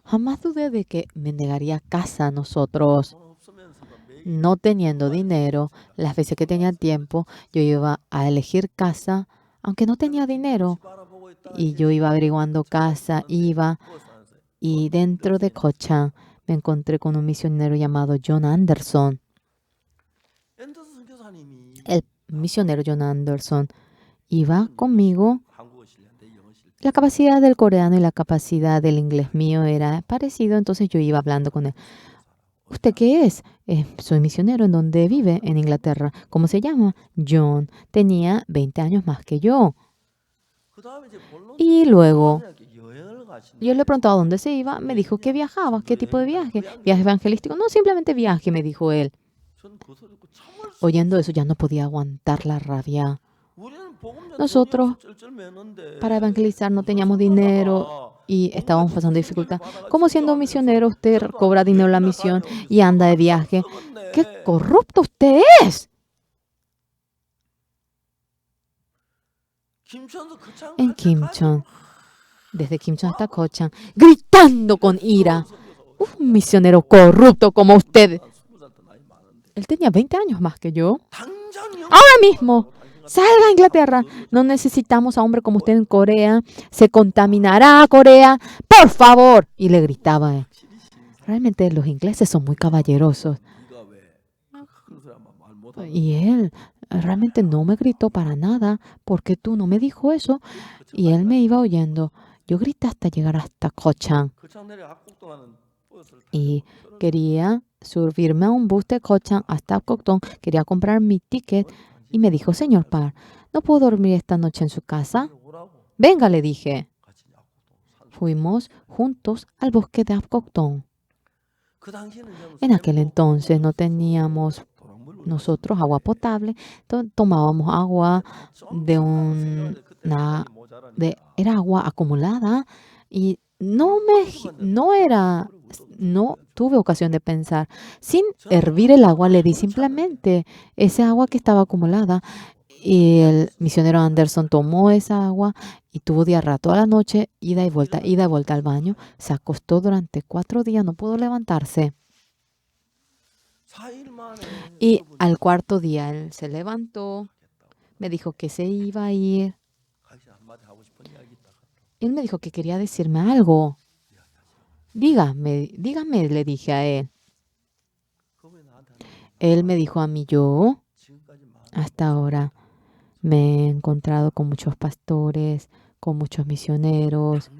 jamás dudé de que me negaría casa a nosotros. No teniendo dinero, las veces que tenía tiempo, yo iba a elegir casa, aunque no tenía dinero. Y yo iba averiguando casa, iba, y dentro de Kochang me encontré con un misionero llamado John Anderson. El misionero John Anderson iba conmigo. La capacidad del coreano y la capacidad del inglés mío era parecido, entonces yo iba hablando con él. ¿Usted qué es? Soy misionero. ¿En dónde vive? En Inglaterra. ¿Cómo se llama? John. Tenía 20 años más que yo. Y luego yo le preguntaba dónde se iba. Me dijo que viajaba. ¿Qué tipo de viaje? ¿Viaje evangelístico? No, simplemente viaje, me dijo él. Oyendo eso ya no podía aguantar la rabia. Nosotros para evangelizar no teníamos dinero y estábamos pasando dificultad. ¿Cómo siendo misionero usted cobra dinero en la misión y anda de viaje? ¡Qué corrupto usted es! En Kimchon, desde Kimchon hasta Kochang, gritando con ira. Un misionero corrupto como usted. Él tenía 20 años más que yo. Ahora mismo, salga a Inglaterra. No necesitamos a hombre como usted en Corea. Se contaminará Corea. Por favor. Y le gritaba. Realmente los ingleses son muy caballerosos. Y él realmente no me gritó para nada. Porque tú no me dijo eso. Y él me iba oyendo. Yo grité hasta llegar hasta Kochang. Y quería subirme a un bus de Kochang hasta Apgujeong. Quería comprar mi ticket. Y me dijo, señor Park, ¿no puedo dormir esta noche en su casa? Venga, le dije. Fuimos juntos al bosque de Apgujeong. En aquel entonces no teníamos nosotros agua potable. Tomábamos agua era agua acumulada. Y no tuve ocasión de pensar. Sin hervir el agua, le di simplemente esa agua que estaba acumulada. Y el misionero Anderson tomó esa agua y tuvo diarrea toda la noche, ida y vuelta al baño. Se acostó durante 4 días, no pudo levantarse. Y al 4.º día él se levantó, me dijo que se iba a ir. Él me dijo que quería decirme algo. Dígame, le dije a él. Él me dijo a mí, yo hasta ahora me he encontrado con muchos pastores, con muchos misioneros,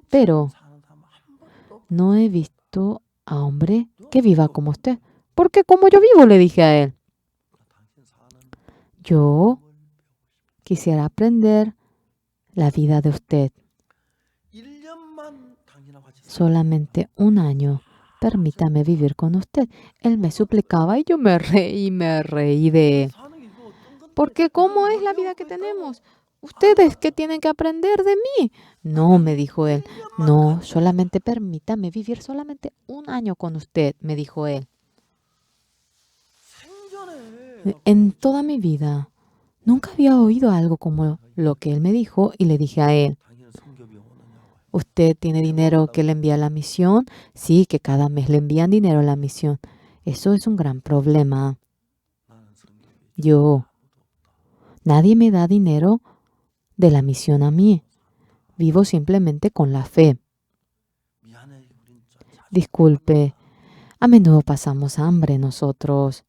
pero no he visto a hombre que viva como usted. Porque como yo vivo, le dije a él. Yo quisiera aprender la vida de usted. Solamente 1 año. Permítame vivir con usted. Él me suplicaba y yo me reí de él. Porque ¿cómo es la vida que tenemos? ¿Ustedes qué tienen que aprender de mí? No, me dijo él. No, solamente permítame vivir solamente 1 año con usted, me dijo él. En toda mi vida, nunca había oído algo como lo que él me dijo y le dije a él. ¿Usted tiene dinero que le envía a la misión? Sí, que cada mes le envían dinero a la misión. Eso es un gran problema. Nadie me da dinero de la misión a mí. Vivo simplemente con la fe. Disculpe, a menudo pasamos hambre nosotros.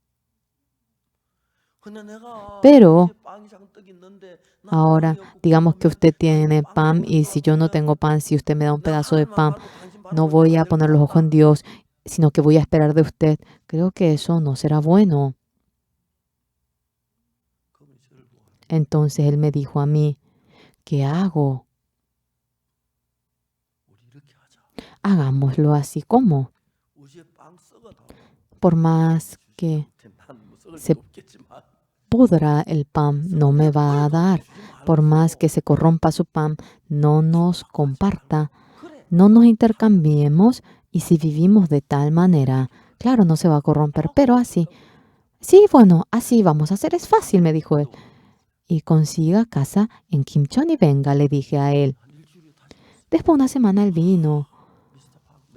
Pero ahora, digamos que usted tiene pan y si yo no tengo pan, si usted me da un pedazo de pan, no voy a poner los ojos en Dios, sino que voy a esperar de usted. Creo que eso no será bueno. Entonces él me dijo a mí, ¿qué hago? Hagámoslo así como. Por más que se pudra el pan, no me va a dar. Por más que se corrompa su pan, no nos comparta. No nos intercambiemos y si vivimos de tal manera, claro, no se va a corromper, pero así. Sí, bueno, así vamos a hacer. Es fácil, me dijo él. y consiga casa en Kimcheon y venga, le dije a él. Después de una semana él vino.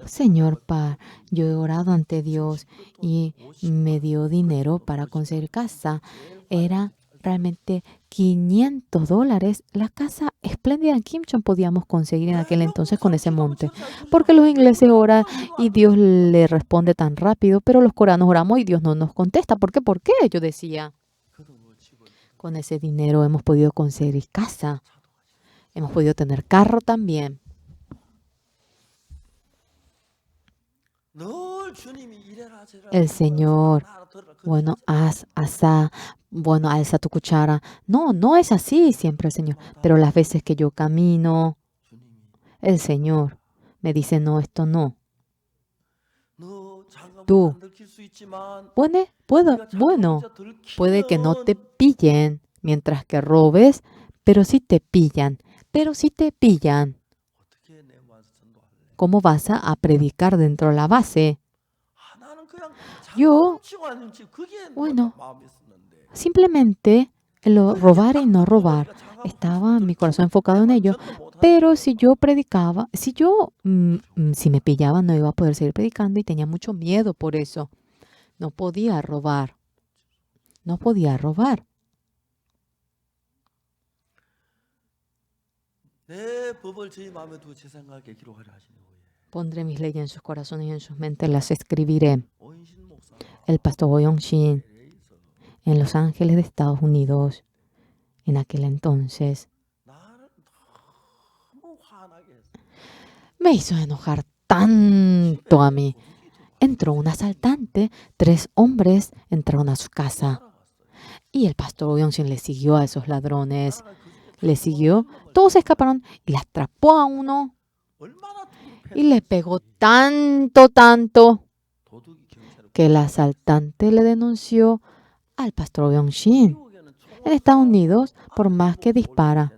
Señor Park, yo he orado ante Dios y me dio dinero para conseguir casa. Era realmente $500. La casa espléndida en Kimcheon podíamos conseguir en aquel entonces con ese monte. Porque los ingleses oran y Dios le responde tan rápido, pero los coreanos oramos y Dios no nos contesta. ¿Por qué? ¿Por qué? Yo decía, con ese dinero hemos podido conseguir casa. Hemos podido tener carro también. El Señor, bueno, bueno, alza tu cuchara. No, no es así siempre el Señor. Pero las veces que yo camino, el Señor me dice, no, esto no. Tú, bueno, puede que no te pillen mientras que robes, pero si te pillan, ¿cómo vas a predicar dentro de la base? Yo, bueno, simplemente robar y no robar. Estaba mi corazón enfocado en ello. Pero si yo predicaba, si me pillaban, no iba a poder seguir predicando y tenía mucho miedo por eso. No podía robar. No podía robar. Pondré mis leyes en sus corazones y en sus mentes las escribiré. El pastor Boyong-shin en Los Ángeles de Estados Unidos, en aquel entonces, me hizo enojar tanto a mí. Entró un asaltante, 3 hombres entraron a su casa y el pastor Boyong-shin le siguió a esos ladrones. Le siguió, todos escaparon y le atrapó a uno y le pegó tanto que el asaltante le denunció al pastor Boyong-shin. En Estados Unidos, por más que dispara,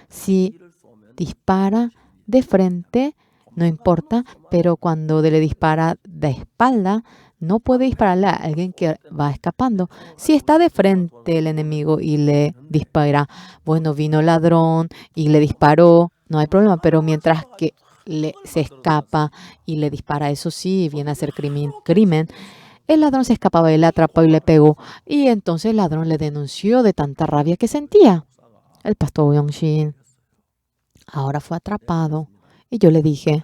si dispara de frente, no importa, pero cuando le dispara de espalda, no puede dispararle a alguien que va escapando. Si está de frente el enemigo y le dispara, bueno, vino el ladrón y le disparó, no hay problema, pero mientras que se escapa y le dispara, eso sí, viene a ser crimen. El ladrón se escapaba, él le atrapó y le pegó. Y entonces el ladrón le denunció de tanta rabia que sentía. El pastor Boyong-shin ahora fue atrapado. Y yo le dije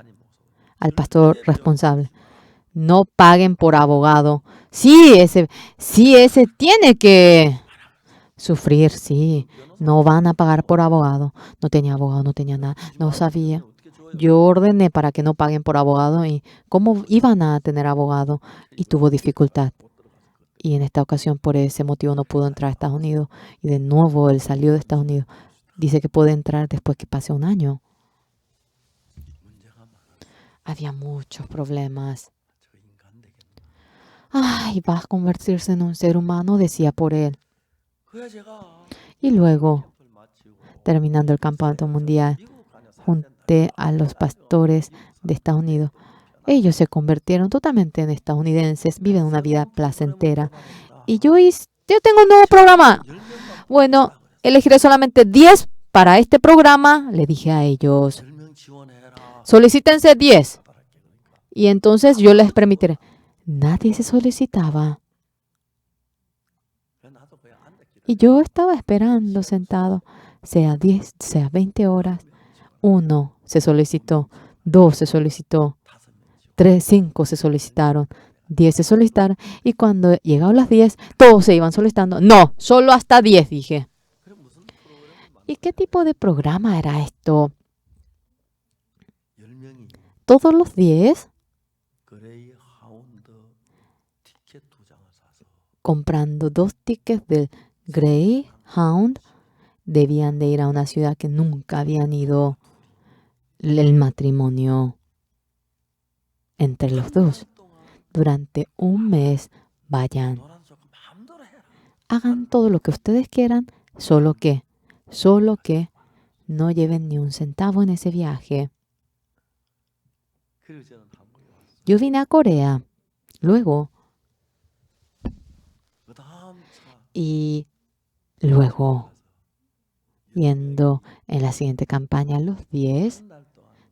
al pastor responsable, no paguen por abogado. Sí, ese tiene que sufrir, sí. No van a pagar por abogado. No tenía abogado, no tenía nada, no sabía. Yo ordené para que no paguen por abogado y cómo iban a tener abogado y tuvo dificultad. Y en esta ocasión por ese motivo no pudo entrar a Estados Unidos. Y de nuevo él salió de Estados Unidos. Dice que puede entrar después que pase un año. Había muchos problemas. Ay, vas a convertirse en un ser humano, decía por él. Y luego, terminando el campamento mundial, junté a los pastores de Estados Unidos. Ellos se convirtieron totalmente en estadounidenses, viven una vida placentera. Y yo tengo un nuevo programa. Bueno, elegiré solamente 10 para este programa, le dije a ellos. Solicítense 10. Y entonces yo les permitiré. Nadie se solicitaba. Y yo estaba esperando sentado, sea 10, sea 20 horas. 1 se solicitó, 2 se solicitó, 3, 5 se solicitaron, 10 se solicitaron. Y cuando llegaron las 10, todos se iban solicitando. No, solo hasta 10, dije. ¿Y qué tipo de programa era esto? Todos los 10 comprando 2 tickets del Greyhound, debían de ir a una ciudad que nunca habían ido. El matrimonio entre los dos. Durante un mes, vayan. Hagan todo lo que ustedes quieran, solo que no lleven ni un centavo en ese viaje. Yo vine a Corea, luego, y luego yendo en la siguiente campaña los 10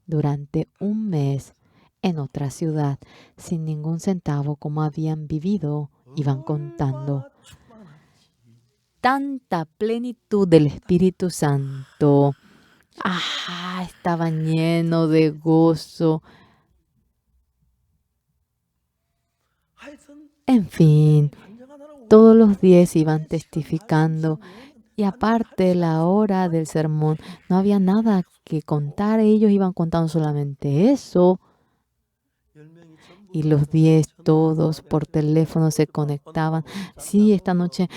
durante un mes en otra ciudad, sin ningún centavo, como habían vivido, iban contando. Tanta plenitud del Espíritu Santo. Estaban llenos de gozo. En fin, todos los 10 iban testificando. Y aparte, la hora del sermón, no había nada que contar. Ellos iban contando solamente eso. Y los 10 todos por teléfono se conectaban. Sí, esta noche,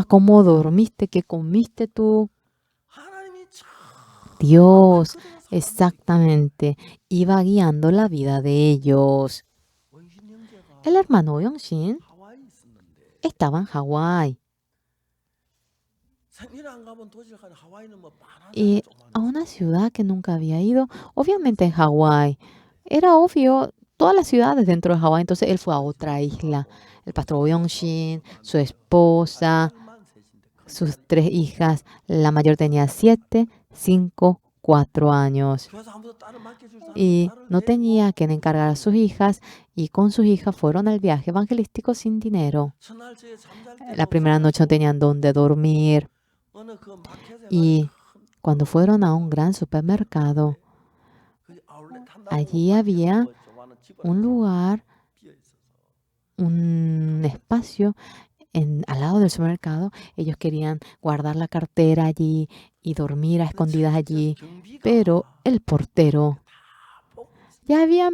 ¿cómo dormiste? ¿Qué comiste tú? Dios, exactamente, iba guiando la vida de ellos. El hermano Yongshin estaba en Hawái. Y a una ciudad que nunca había ido, obviamente en Hawái. Era obvio, todas las ciudades dentro de Hawái, entonces él fue a otra isla. El pastor Yongshin, su esposa, sus 3 hijas, la mayor tenía 7, 5, 4 años. Y no tenía quien encargar a sus hijas, y con sus hijas fueron al viaje evangelístico sin dinero. La primera noche no tenían dónde dormir. Y cuando fueron a un gran supermercado, allí había un lugar, un espacio al lado del supermercado. Ellos querían guardar la cartera allí y dormir a escondidas allí, pero el portero ya había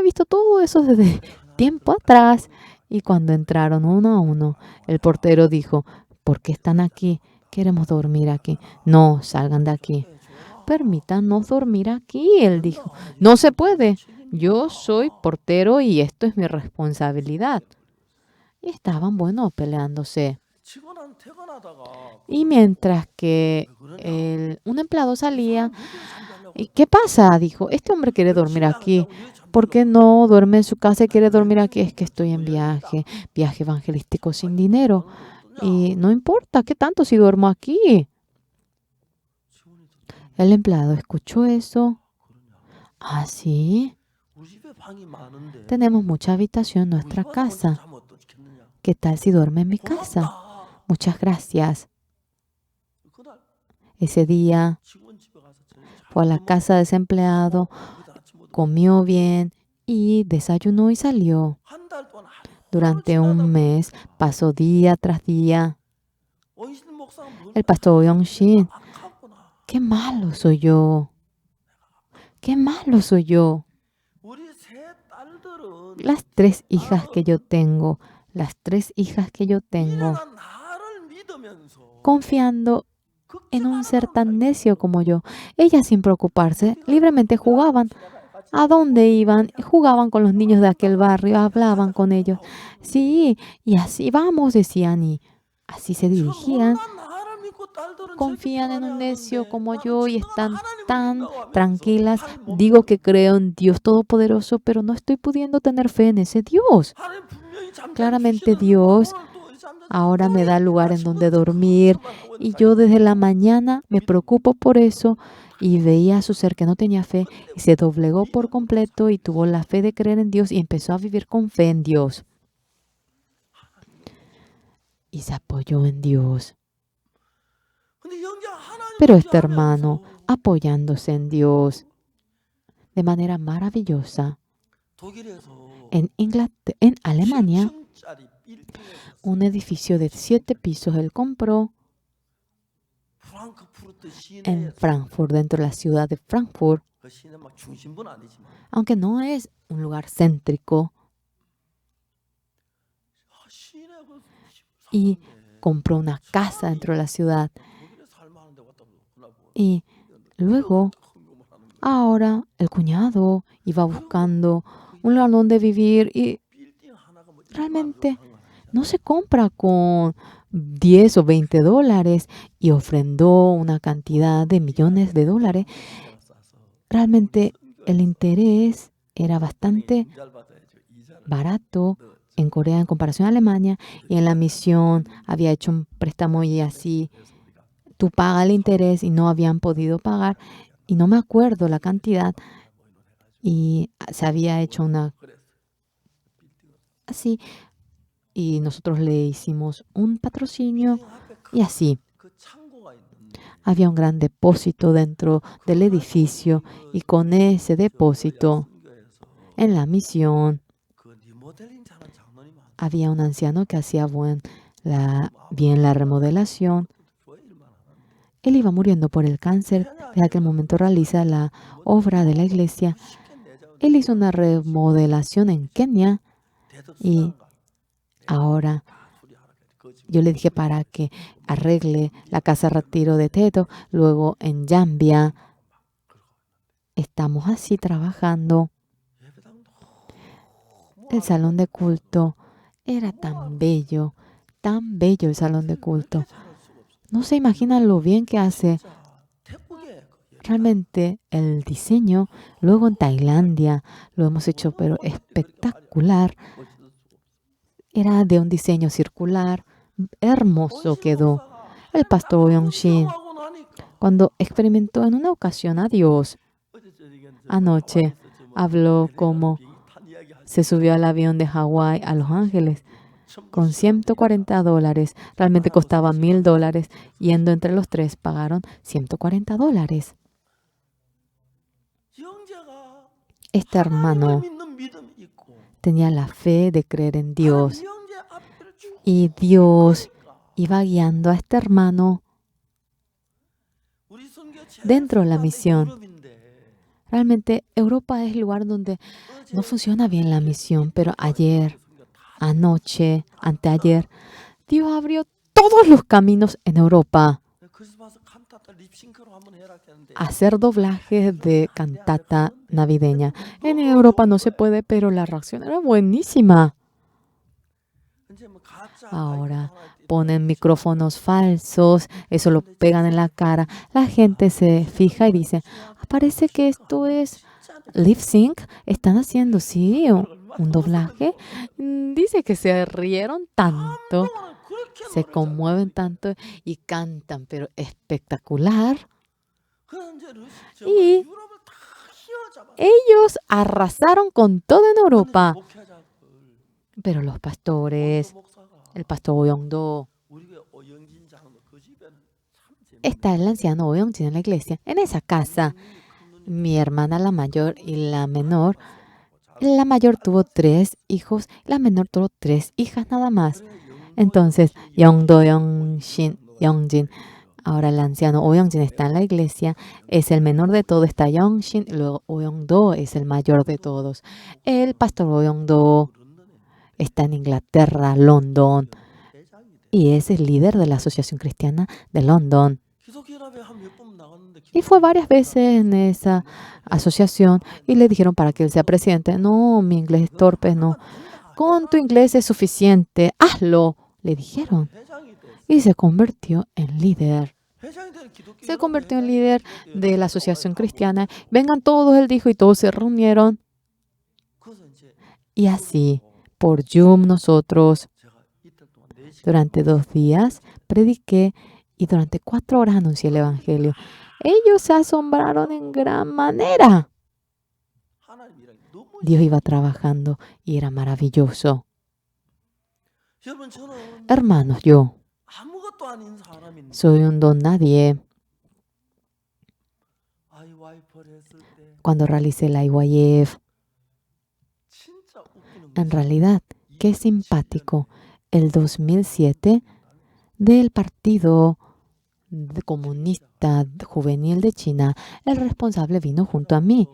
visto todo eso desde tiempo atrás. Y cuando entraron uno a uno, el portero dijo: ¿por qué están aquí? Queremos dormir aquí. No, salgan de aquí. Permítanos dormir aquí, él dijo. No se puede. Yo soy portero y esto es mi responsabilidad. Y estaban, peleándose. Y mientras que un empleado salía, ¿y qué pasa? Dijo, este hombre quiere dormir aquí. ¿Por qué no duerme en su casa y quiere dormir aquí? Es que estoy en viaje evangelístico sin dinero. Y no importa, ¿qué tanto si duermo aquí? El empleado escuchó eso. Sí. Tenemos mucha habitación en nuestra casa. ¿Qué tal si duerme en mi casa? Muchas gracias. Ese día fue a la casa de ese empleado, comió bien y desayunó y salió. Durante un mes pasó día tras día. El pastor Yongshin, qué malo soy yo. Qué malo soy yo. Las 3 hijas que yo tengo, confiando en un ser tan necio como yo. Ellas, sin preocuparse, libremente jugaban. ¿A dónde iban? Jugaban con los niños de aquel barrio, hablaban con ellos. Sí, y así vamos, decían, y así se dirigían. Confían en un necio como yo y están tan tranquilas. Digo que creo en Dios Todopoderoso, pero no estoy pudiendo tener fe en ese Dios. Claramente Dios ahora me da lugar en donde dormir, y yo desde la mañana me preocupo por eso. Y veía a su ser que no tenía fe y se doblegó por completo y tuvo la fe de creer en Dios y empezó a vivir con fe en Dios. Y se apoyó en Dios. Pero este hermano, apoyándose en Dios de manera maravillosa, en Alemania, un edificio de 7 pisos él compró en Frankfurt, dentro de la ciudad de Frankfurt, aunque no es un lugar céntrico. Y compró una casa dentro de la ciudad. Y luego, ahora, el cuñado iba buscando un lugar donde vivir, y realmente no se compra con 10 o 20 dólares, y ofrendó una cantidad de millones de dólares. Realmente el interés era bastante barato en Corea en comparación a Alemania, y en la misión había hecho un préstamo y así tú pagas el interés y no habían podido pagar y no me acuerdo la cantidad y se había hecho una así y nosotros le hicimos un patrocinio y así. Había un gran depósito dentro del edificio y con ese depósito en la misión había un anciano que hacía bien la remodelación. Él iba muriendo por el cáncer. En aquel momento realiza la obra de la iglesia. Él hizo una remodelación en Kenia y ahora yo le dije para que arregle la casa retiro de Teto. Luego en Zambia estamos así trabajando. El salón de culto era tan bello el salón de culto. No se imaginan lo bien que hace realmente el diseño. Luego en Tailandia lo hemos hecho, pero espectacular. Era de un diseño circular, hermoso quedó. El pastor Yong-shin, cuando experimentó en una ocasión a Dios, anoche habló como se subió al avión de Hawái a Los Ángeles con $140. Realmente costaba $1,000. Yendo entre los tres pagaron $140. Este hermano tenía la fe de creer en Dios y Dios iba guiando a este hermano dentro de la misión. Realmente Europa es el lugar donde no funciona bien la misión, pero ayer, anoche, anteayer, Dios abrió todos los caminos en Europa. Hacer doblajes de cantata navideña. En Europa no se puede, pero la reacción era buenísima. Ahora ponen micrófonos falsos, eso lo pegan en la cara. La gente se fija y dice, parece que esto es lip sync. Están haciendo, sí, un doblaje. Dice que se rieron tanto, se conmueven tanto y cantan, pero espectacular. Y ellos arrasaron con todo en Europa. Pero los pastores, el pastor Oyongdo, está el anciano Oyongjin en la iglesia. En esa casa, mi hermana la mayor y la menor, la mayor tuvo 3 hijos, la menor tuvo 3 hijas nada más. Entonces, Yongdo Yongjin, ahora el anciano Oyongjin está en la iglesia, es el menor de todos, está Yongjin, luego Oyongdo es el mayor de todos. El pastor Oyongdo está en Inglaterra, London, y es el líder de la Asociación Cristiana de London. Y fue varias veces en esa asociación y le dijeron para que él sea presidente. No, mi inglés es torpe, no. Con tu inglés es suficiente, hazlo, le dijeron. Y se convirtió en líder. Se convirtió en líder de la Asociación Cristiana. Vengan todos, él dijo, y todos se reunieron. Y así, por Zoom nosotros, durante 2 días, prediqué y durante 4 horas anuncié el Evangelio. Ellos se asombraron en gran manera. Dios iba trabajando y era maravilloso. Hermanos, yo soy un don nadie. Cuando realicé la IYF, en realidad, qué simpático. El 2007 del Partido Comunista Juvenil de China, el responsable vino junto a mí.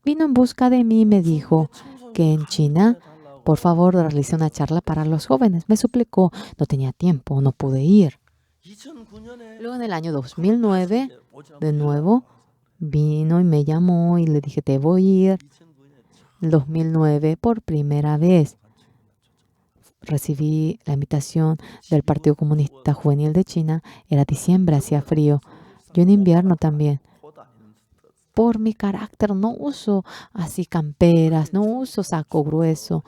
Vino en busca de mí y me dijo que en China, por favor, realice una charla para los jóvenes. Me suplicó, no tenía tiempo, no pude ir. Luego en el año 2009, de nuevo, vino y me llamó y le dije, te voy a ir. En 2009, por primera vez, recibí la invitación del Partido Comunista Juvenil de China. Era diciembre, hacía frío. Yo en invierno también. Por mi carácter no uso así camperas, no uso saco grueso.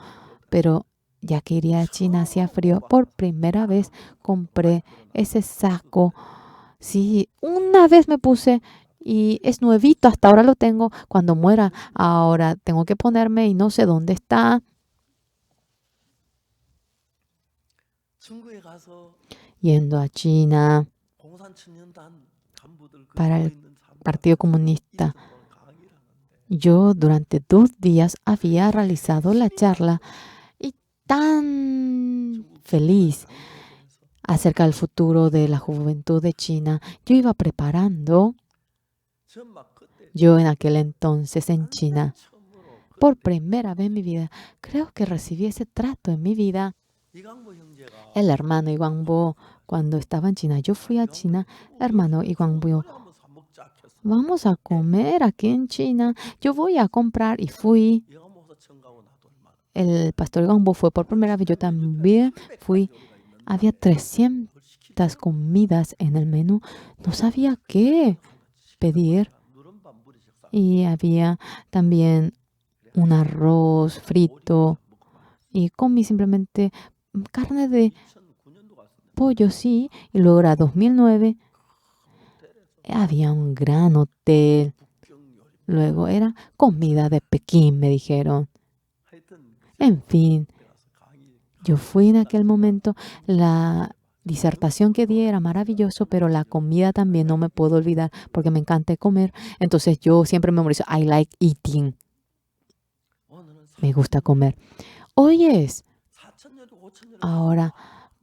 Pero ya que iría a China, hacía frío. Por primera vez compré ese saco Sí, una vez me puse y es nuevito, hasta ahora lo tengo. Cuando muera, ahora tengo que ponerme y no sé dónde está. Yendo a China para el Partido Comunista. Yo durante 2 días había realizado la charla y tan feliz acerca del futuro de la juventud de China. Yo iba preparando, yo en aquel entonces en China, por primera vez en mi vida, creo que recibí ese trato en mi vida. El hermano Iwanbo, cuando estaba en China, yo fui a China, hermano Iwanbo, vamos a comer aquí en China, yo voy a comprar y fui. El pastor Iwanbo fue por primera vez, yo también fui. Había 300 comidas en el menú, no sabía qué pedir. Y había también un arroz frito y comí simplemente carne de pollo, sí. Y luego era 2009, había un gran hotel. Luego era comida de Pekín, me dijeron. En fin, yo fui en aquel momento. La disertación que di era maravilloso, pero la comida también no me puedo olvidar porque me encanta comer. Entonces yo siempre memorizo, I like eating. Me gusta comer. Oyes, ahora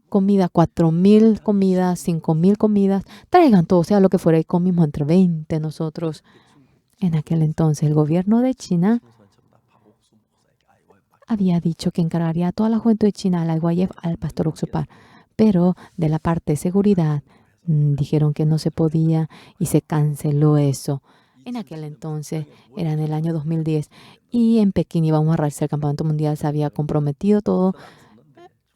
comida, 4,000 comidas, 5,000 comidas, traigan todo, sea lo que fuera, y comimos entre 20 nosotros. En aquel entonces el gobierno de China había dicho que encargaría a toda la juventud de China, al IYF, al pastor Oxupar, pero de la parte de seguridad dijeron que no se podía y se canceló eso. En aquel entonces, era en el año 2010, y en Pekín íbamos a realizar el Campeonato Mundial, se había comprometido todo,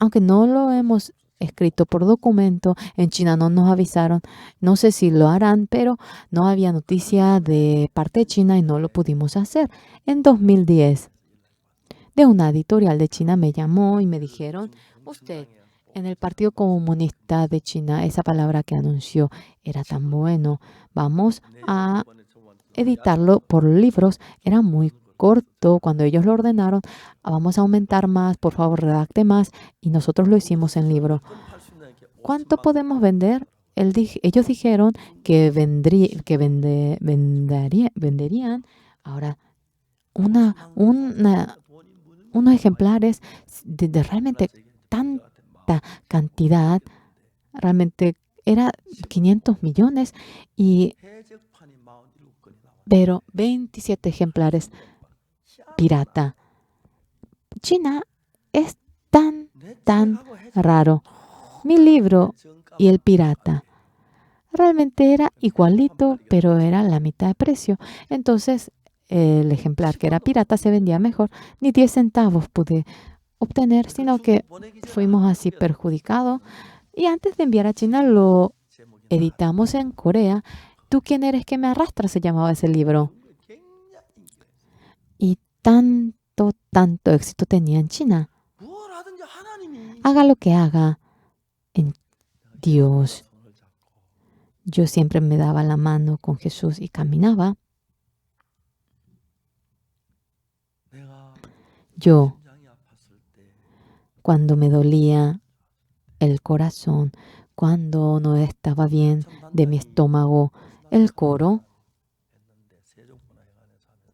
aunque no lo hemos escrito por documento, en China no nos avisaron, no sé si lo harán, pero no había noticia de parte de China y no lo pudimos hacer. En 2010, de una editorial de China me llamó y me dijeron, usted en el Partido Comunista de China, esa palabra que anunció era tan bueno, vamos a editarlo por libros, era muy corto cuando ellos lo ordenaron, vamos a aumentar más, por favor redacte más, y nosotros lo hicimos en libro. ¿Cuánto podemos vender? Ellos dijeron que, venderían ahora unos ejemplares de realmente tanta cantidad, realmente era 500 millones, pero 27 ejemplares pirata. China es tan raro. Mi libro y el pirata realmente era igualito, pero era la mitad de precio. Entonces, el ejemplar que era pirata se vendía mejor. Ni 10 centavos pude obtener, sino que fuimos así perjudicados. Y antes de enviar a China, lo editamos en Corea. ¿Tú quién eres que me arrastra? Se llamaba ese libro. Y tanto éxito tenía en China. Haga lo que haga en Dios. Yo siempre me daba la mano con Jesús y caminaba. Yo, cuando me dolía el corazón, cuando no estaba bien de mi estómago, el coro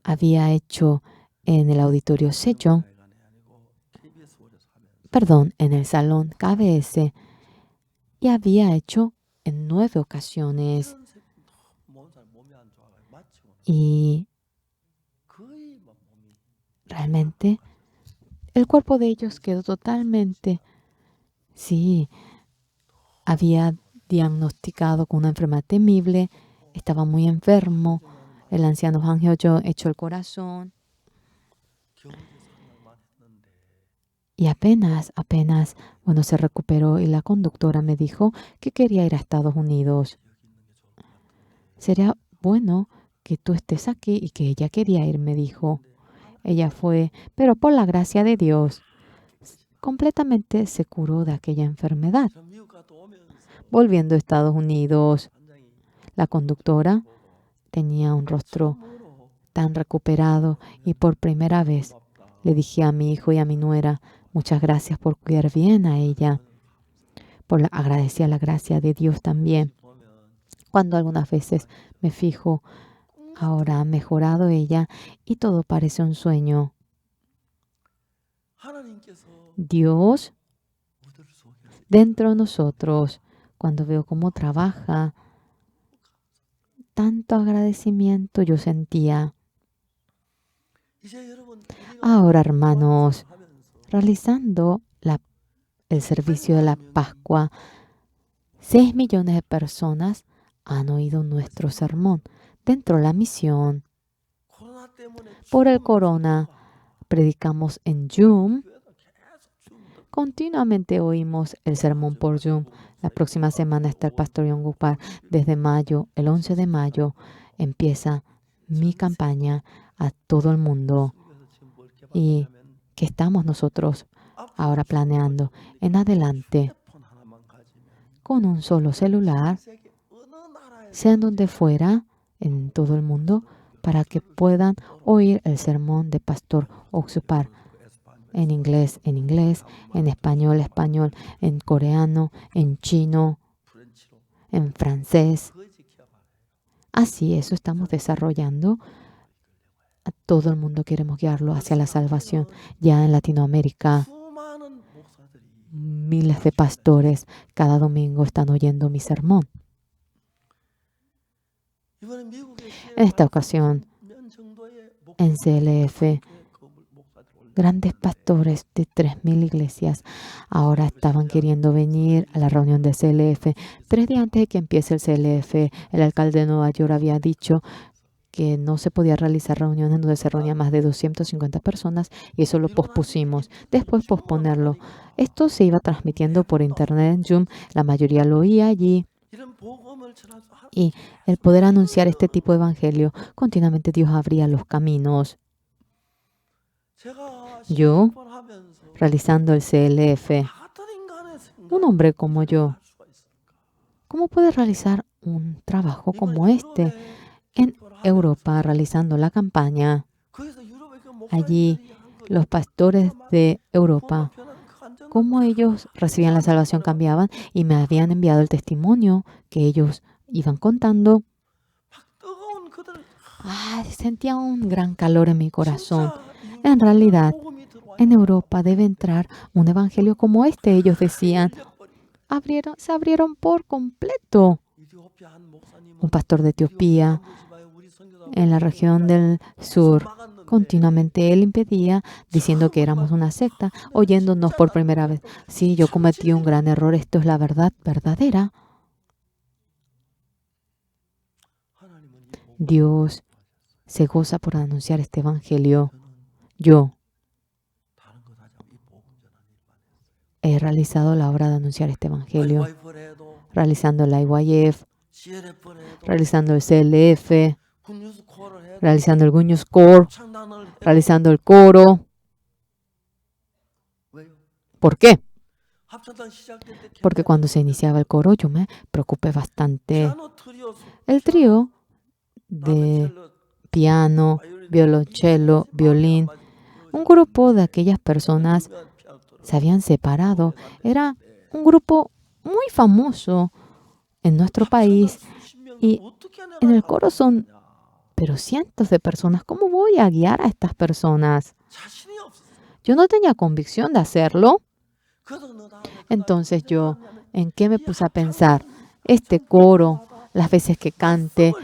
había hecho en el auditorio Sejong, en el salón KBS, y había hecho en 9 ocasiones. Y realmente el cuerpo de ellos quedó totalmente, sí, había diagnosticado con una enfermedad temible, estaba muy enfermo. El anciano Han Hyo-jo echó el corazón y apenas, se recuperó, y la conductora me dijo que quería ir a Estados Unidos. Sería bueno que tú estés aquí, y que ella quería ir, me dijo. Ella fue, pero por la gracia de Dios, completamente se curó de aquella enfermedad. Volviendo a Estados Unidos, La conductora tenía un rostro tan recuperado y por primera vez le dije a mi hijo y a mi nuera, muchas gracias por cuidar bien a ella. Agradecí a la gracia de Dios también. Cuando algunas veces me fijo, ahora ha mejorado ella y todo parece un sueño. Dios dentro de nosotros, cuando veo cómo trabaja, tanto agradecimiento yo sentía. Ahora, hermanos, realizando el servicio de la Pascua, 6 millones de personas han oído nuestro sermón dentro de la misión. Por el corona, predicamos en Zoom. Continuamente oímos el sermón por Zoom. La próxima semana está el pastor John Gupar. Desde mayo, el 11 de mayo, empieza mi campaña a todo el mundo. Y que estamos nosotros ahora planeando en adelante con un solo celular, sean donde fuera, en todo el mundo, para que puedan oír el sermón de Pastor Oxupar. En inglés, en español, en coreano, en chino, en francés. Así eso estamos desarrollando. A todo el mundo queremos guiarlo hacia la salvación. Ya en Latinoamérica, miles de pastores cada domingo están oyendo mi sermón. En esta ocasión, en CLF, grandes pastores de 3,000 iglesias ahora estaban queriendo venir a la reunión de CLF. 3 días antes de que empiece el CLF, el alcalde de Nueva York había dicho que no se podía realizar reuniones donde se reunían más de 250 personas y eso lo pospusimos. Después posponerlo. Esto se iba transmitiendo por internet en Zoom. La mayoría lo oía allí. Y el poder anunciar este tipo de evangelio, continuamente Dios abría los caminos. Yo, realizando el CLF, un hombre como yo, ¿cómo puede realizar un trabajo como este? En Europa, realizando la campaña, allí los pastores de Europa, cómo ellos recibían la salvación cambiaban y me habían enviado el testimonio que ellos iban contando. Sentía un gran calor en mi corazón. En realidad, en Europa debe entrar un evangelio como este, ellos decían. Se abrieron por completo. Un pastor de Etiopía, en la región del sur, continuamente él impedía, diciendo que éramos una secta, oyéndonos por primera vez. Sí, yo cometí un gran error, esto es la verdad verdadera. Dios se goza por anunciar este evangelio. Yo he realizado la obra de anunciar este evangelio, realizando la IYF, realizando el CLF, realizando el Good News Corps, realizando el coro. ¿Por qué? Porque cuando se iniciaba el coro yo me preocupé bastante. El trío de piano, violonchelo, violín, un grupo de aquellas personas se habían separado. Era un grupo muy famoso en nuestro país y en el coro son pero cientos de personas. ¿Cómo voy a guiar a estas personas? Yo no tenía convicción de hacerlo. Entonces yo, ¿en qué me puse a pensar? Este coro, las veces que cante,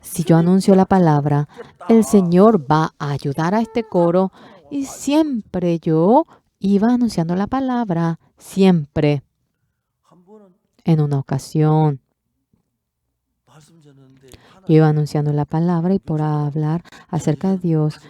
si yo anuncio la palabra, el Señor va a ayudar a este coro y siempre yo iba anunciando la palabra, siempre. En una ocasión, yo iba anunciando la palabra y por hablar acerca de Dios,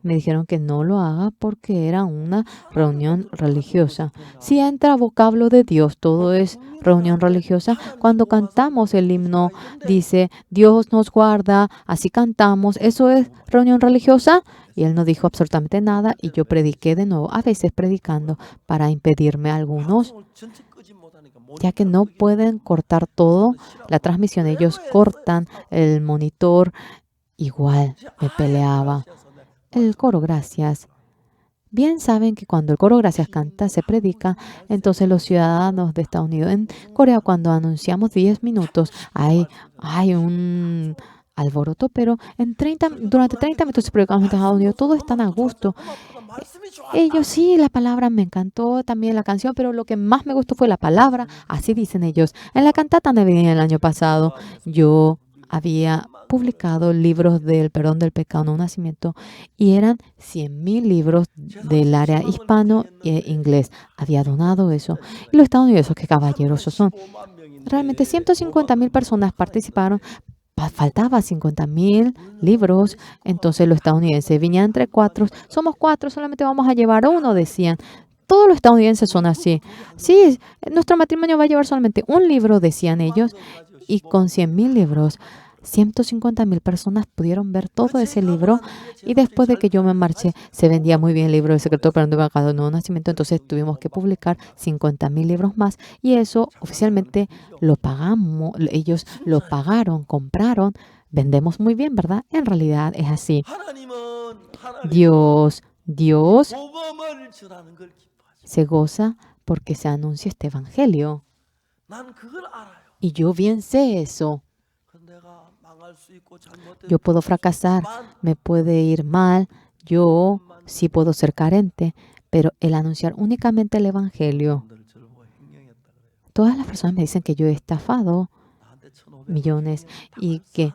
me dijeron que no lo haga porque era una reunión religiosa. Si entra vocablo de Dios, todo es reunión religiosa. Cuando cantamos el himno, dice, Dios nos guarda, así cantamos. ¿Eso es reunión religiosa? Y él no dijo absolutamente nada y yo prediqué de nuevo, a veces predicando para impedirme a algunos. ya que no pueden cortar todo la transmisión. Ellos cortan el monitor. Igual me peleaba. El coro gracias. Bien saben que cuando el coro gracias canta, se predica, entonces los ciudadanos de Estados Unidos, en Corea cuando anunciamos 10 minutos, hay un alboroto, pero durante 30 minutos se predica en Estados Unidos, todos están a gusto. Ellos sí, la palabra me encantó, también la canción, pero lo que más me gustó fue la palabra, así dicen ellos. En la cantata navideña el año pasado, yo había publicado libros del perdón del pecado, no nacimiento, y eran 100,000 libros del área hispano e inglés. Había donado eso. Y los estadounidenses, qué caballerosos son. Realmente 150,000 personas participaron. Faltaba 50,000 libros. Entonces los estadounidenses venían entre cuatro. Somos cuatro, solamente vamos a llevar uno, decían. Todos los estadounidenses son así. Sí, nuestro matrimonio va a llevar solamente un libro, decían ellos. Y con 100,000 libros, 150,000 personas pudieron ver todo ese libro. Y después de que yo me marché, se vendía muy bien el libro del secreto para un nuevo nacimiento. Entonces tuvimos que publicar 50,000 libros más. Y eso oficialmente lo pagamos. Ellos lo pagaron, compraron. Vendemos muy bien, ¿verdad? En realidad es así. Dios se goza porque se anuncia este evangelio. Y yo bien sé eso. Yo puedo fracasar, me puede ir mal, yo sí puedo ser carente, pero el anunciar únicamente el evangelio. Todas las personas me dicen que yo he estafado millones y que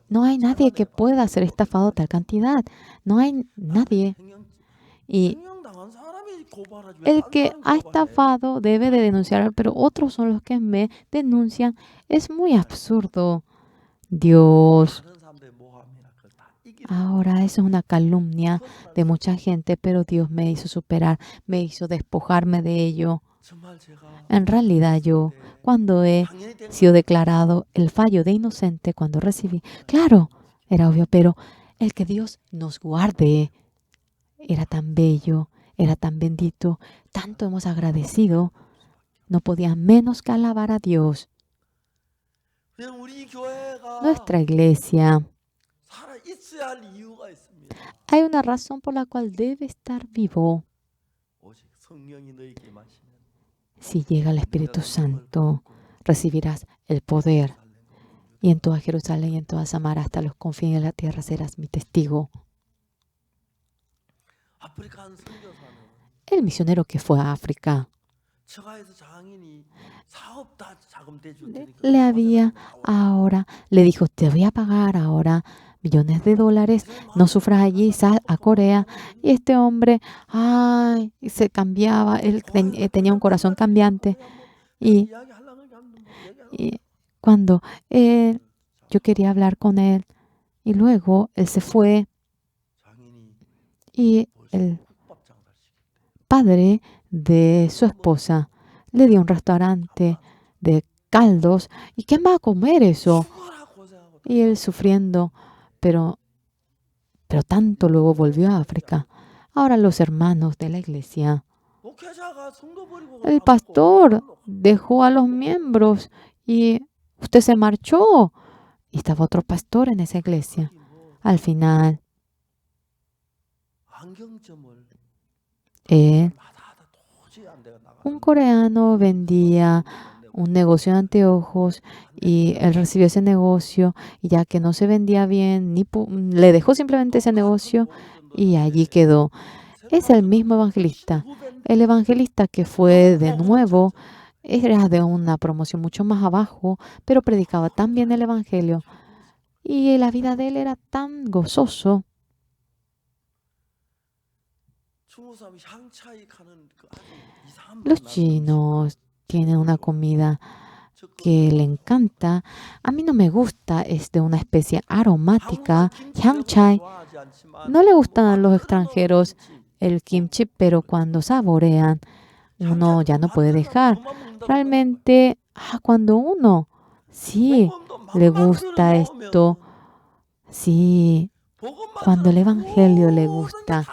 no hay nadie que pueda ser estafado tal cantidad. No hay nadie. Y el que ha estafado debe de denunciar, pero otros son los que me denuncian. Es muy absurdo. Dios. Ahora, eso es una calumnia de mucha gente, pero Dios me hizo superar, me hizo despojarme de ello. En realidad, yo, cuando he sido declarado el fallo de inocente, cuando recibí, claro, era obvio, pero el que Dios nos guarde era tan bello, era tan bendito, tanto hemos agradecido, no podía menos que alabar a Dios. Nuestra iglesia, hay una razón por la cual debe estar vivo. Si llega el Espíritu Santo, recibirás el poder. Y en toda Jerusalén y en toda Samaria, hasta los confines de la tierra, serás mi testigo. El misionero que fue a África le dijo, te voy a pagar ahora millones de dólares, no sufras allí, sal a Corea. Y este hombre, se cambiaba, él tenía un corazón cambiante. Y cuando yo quería hablar con él, y luego él se fue, y el padre de su esposa le dio un restaurante de caldos. ¿Y quién va a comer eso? Y él sufriendo, pero tanto luego volvió a África. Ahora los hermanos de la iglesia, el pastor dejó a los miembros y usted se marchó. Y estaba otro pastor en esa iglesia. Al final, un coreano vendía un negocio de anteojos y él recibió ese negocio y ya que no se vendía bien, le dejó simplemente ese negocio y allí quedó. Es el mismo evangelista. El evangelista que fue de nuevo era de una promoción mucho más abajo, pero predicaba tan bien el evangelio y la vida de él era tan gozoso. Los chinos tienen una comida que le encanta. A mí no me gusta, es de una especie aromática, 향차이. No le gustan a los extranjeros el kimchi, pero cuando saborean, uno ya no puede dejar. Realmente, cuando uno sí le gusta esto, sí, cuando el evangelio le gusta,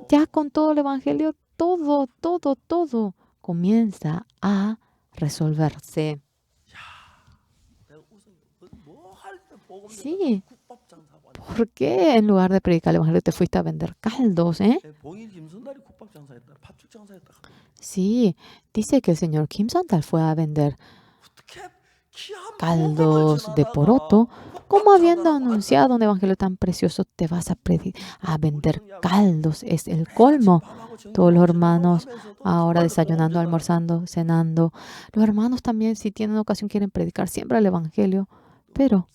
ya con todo el evangelio, todo comienza a resolverse. Sí, ¿por qué en lugar de predicar el evangelio te fuiste a vender caldos, eh? Sí, dice que el señor Kim Santal fue a vender caldos de poroto. ¿Cómo habiendo anunciado un evangelio tan precioso te vas a vender caldos? Es el colmo. Todos los hermanos ahora desayunando, almorzando, cenando. Los hermanos también, si tienen ocasión, quieren predicar siempre el evangelio. Pero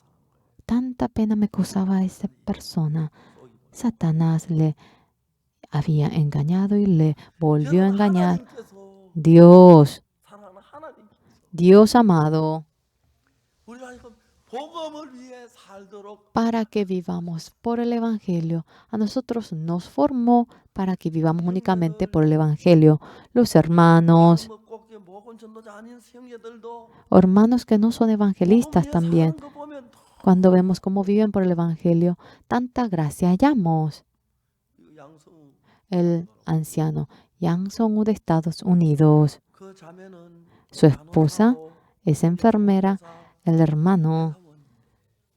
tanta pena me causaba a esa persona. Satanás le había engañado y le volvió a engañar. Dios, Dios amado, para que vivamos por el Evangelio. A nosotros nos formó para que vivamos únicamente por el Evangelio. Los hermanos, hermanos que no son evangelistas también, cuando vemos cómo viven por el Evangelio, tanta gracia hallamos. El anciano Yang Song-woo de Estados Unidos, su esposa es enfermera, el hermano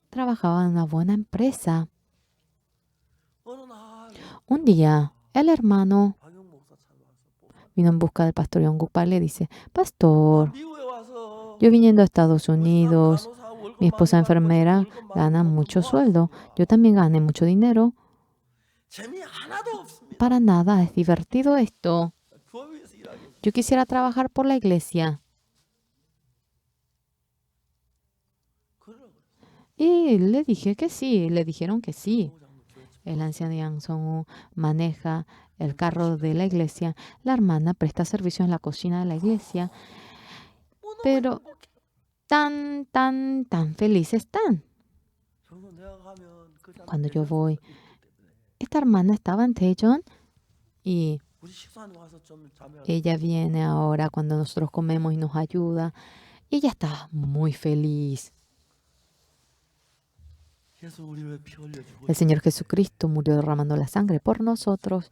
trabajaba en una buena empresa. Un día, el hermano vino en busca del pastor Yong-guk-pa, le dice: pastor, yo viniendo a Estados Unidos, mi esposa enfermera gana mucho sueldo, yo también gané mucho dinero. Para nada es divertido esto. Yo quisiera trabajar por la iglesia. Y le dije que sí, le dijeron que sí. El anciano Yang Song-woo maneja el carro de la iglesia. La hermana presta servicio en la cocina de la iglesia. Pero tan felices están. Cuando yo voy, esta hermana estaba en Daejeon y ella viene ahora cuando nosotros comemos y nos ayuda. Y ella está muy feliz. El Señor Jesucristo murió derramando la sangre por nosotros,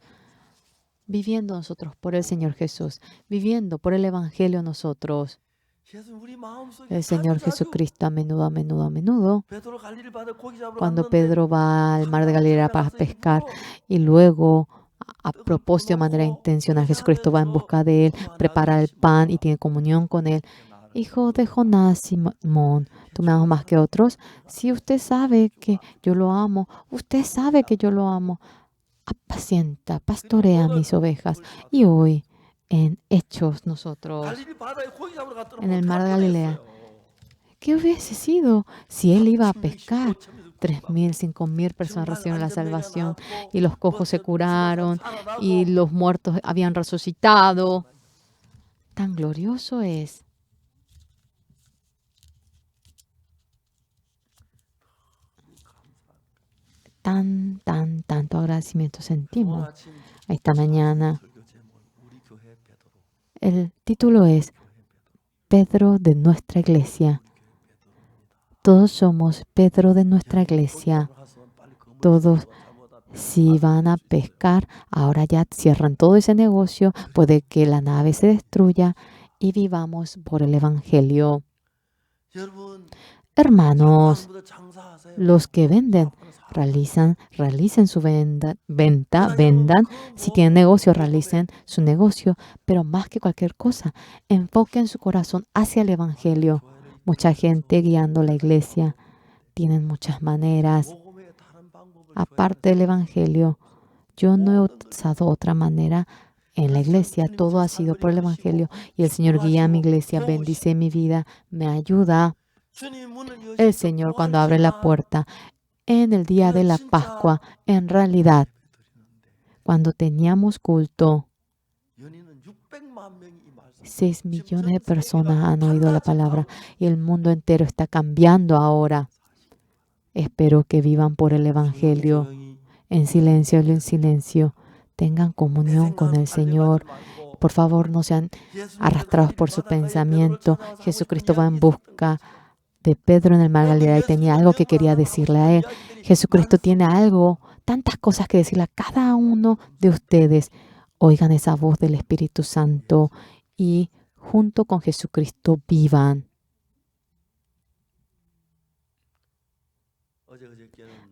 viviendo nosotros por el Señor Jesús, viviendo por el Evangelio nosotros. El Señor Jesucristo a menudo, cuando Pedro va al mar de Galilea para pescar y luego a propósito de manera intencional Jesucristo va en busca de él, prepara el pan y tiene comunión con él. Hijo de Jonás, Simón, ¿tú me amas más que otros? Si usted sabe que yo lo amo, usted sabe que yo lo amo. Apacienta, pastorea mis ovejas. Y hoy, en Hechos, nosotros, en el mar de Galilea, ¿qué hubiese sido si él iba a pescar? 3,000, 5,000 personas recibieron la salvación y los cojos se curaron y los muertos habían resucitado. Tan glorioso es. Tanto agradecimiento sentimos esta mañana. El título es Pedro de nuestra iglesia. Todos somos Pedro de nuestra iglesia. Todos, si van a pescar, ahora ya cierran todo ese negocio, puede que la nave se destruya y vivamos por el Evangelio. Hermanos, los que venden, realicen su vendan. Si tienen negocio, realicen su negocio. Pero más que cualquier cosa, enfoquen su corazón hacia el Evangelio. Mucha gente guiando la iglesia. Tienen muchas maneras. Aparte del Evangelio, yo no he usado otra manera en la iglesia. Todo ha sido por el Evangelio. Y el Señor guía a mi iglesia, bendice mi vida, me ayuda. El Señor cuando abre la puerta en el día de la Pascua, en realidad, cuando teníamos culto, 6 millones de personas han oído la palabra y el mundo entero está cambiando ahora. Espero que vivan por el Evangelio en silencio. Tengan comunión con el Señor. Por favor, no sean arrastrados por su pensamiento. Jesucristo va en busca de Pedro en el mar de Galilea y tenía algo que quería decirle a él. Jesucristo tiene algo, tantas cosas que decirle a cada uno de ustedes. Oigan esa voz del Espíritu Santo y junto con Jesucristo vivan.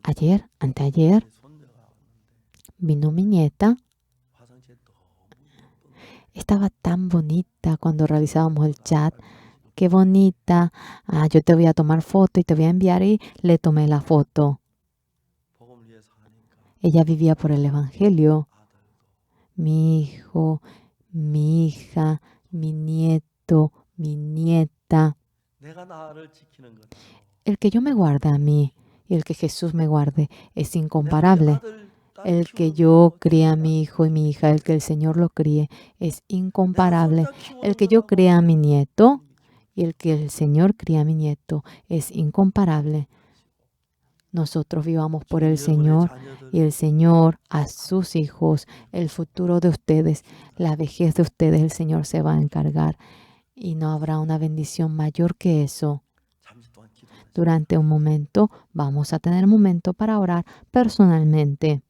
Ayer, anteayer, vino mi nieta. Estaba tan bonita cuando realizábamos el chat. Qué bonita. Yo te voy a tomar foto y te voy a enviar, y le tomé la foto. Ella vivía por el Evangelio. Mi hijo, mi hija, mi nieto, mi nieta. El que yo me guarde a mí y el que Jesús me guarde es incomparable. El que yo críe a mi hijo y mi hija, el que el Señor lo críe, es incomparable. El que yo críe a mi nieto y el que el Señor cría a mi nieto es incomparable. Nosotros vivamos por el Señor y el Señor a sus hijos, el futuro de ustedes, la vejez de ustedes, el Señor se va a encargar. Y no habrá una bendición mayor que eso. Durante un momento vamos a tener un momento para orar personalmente.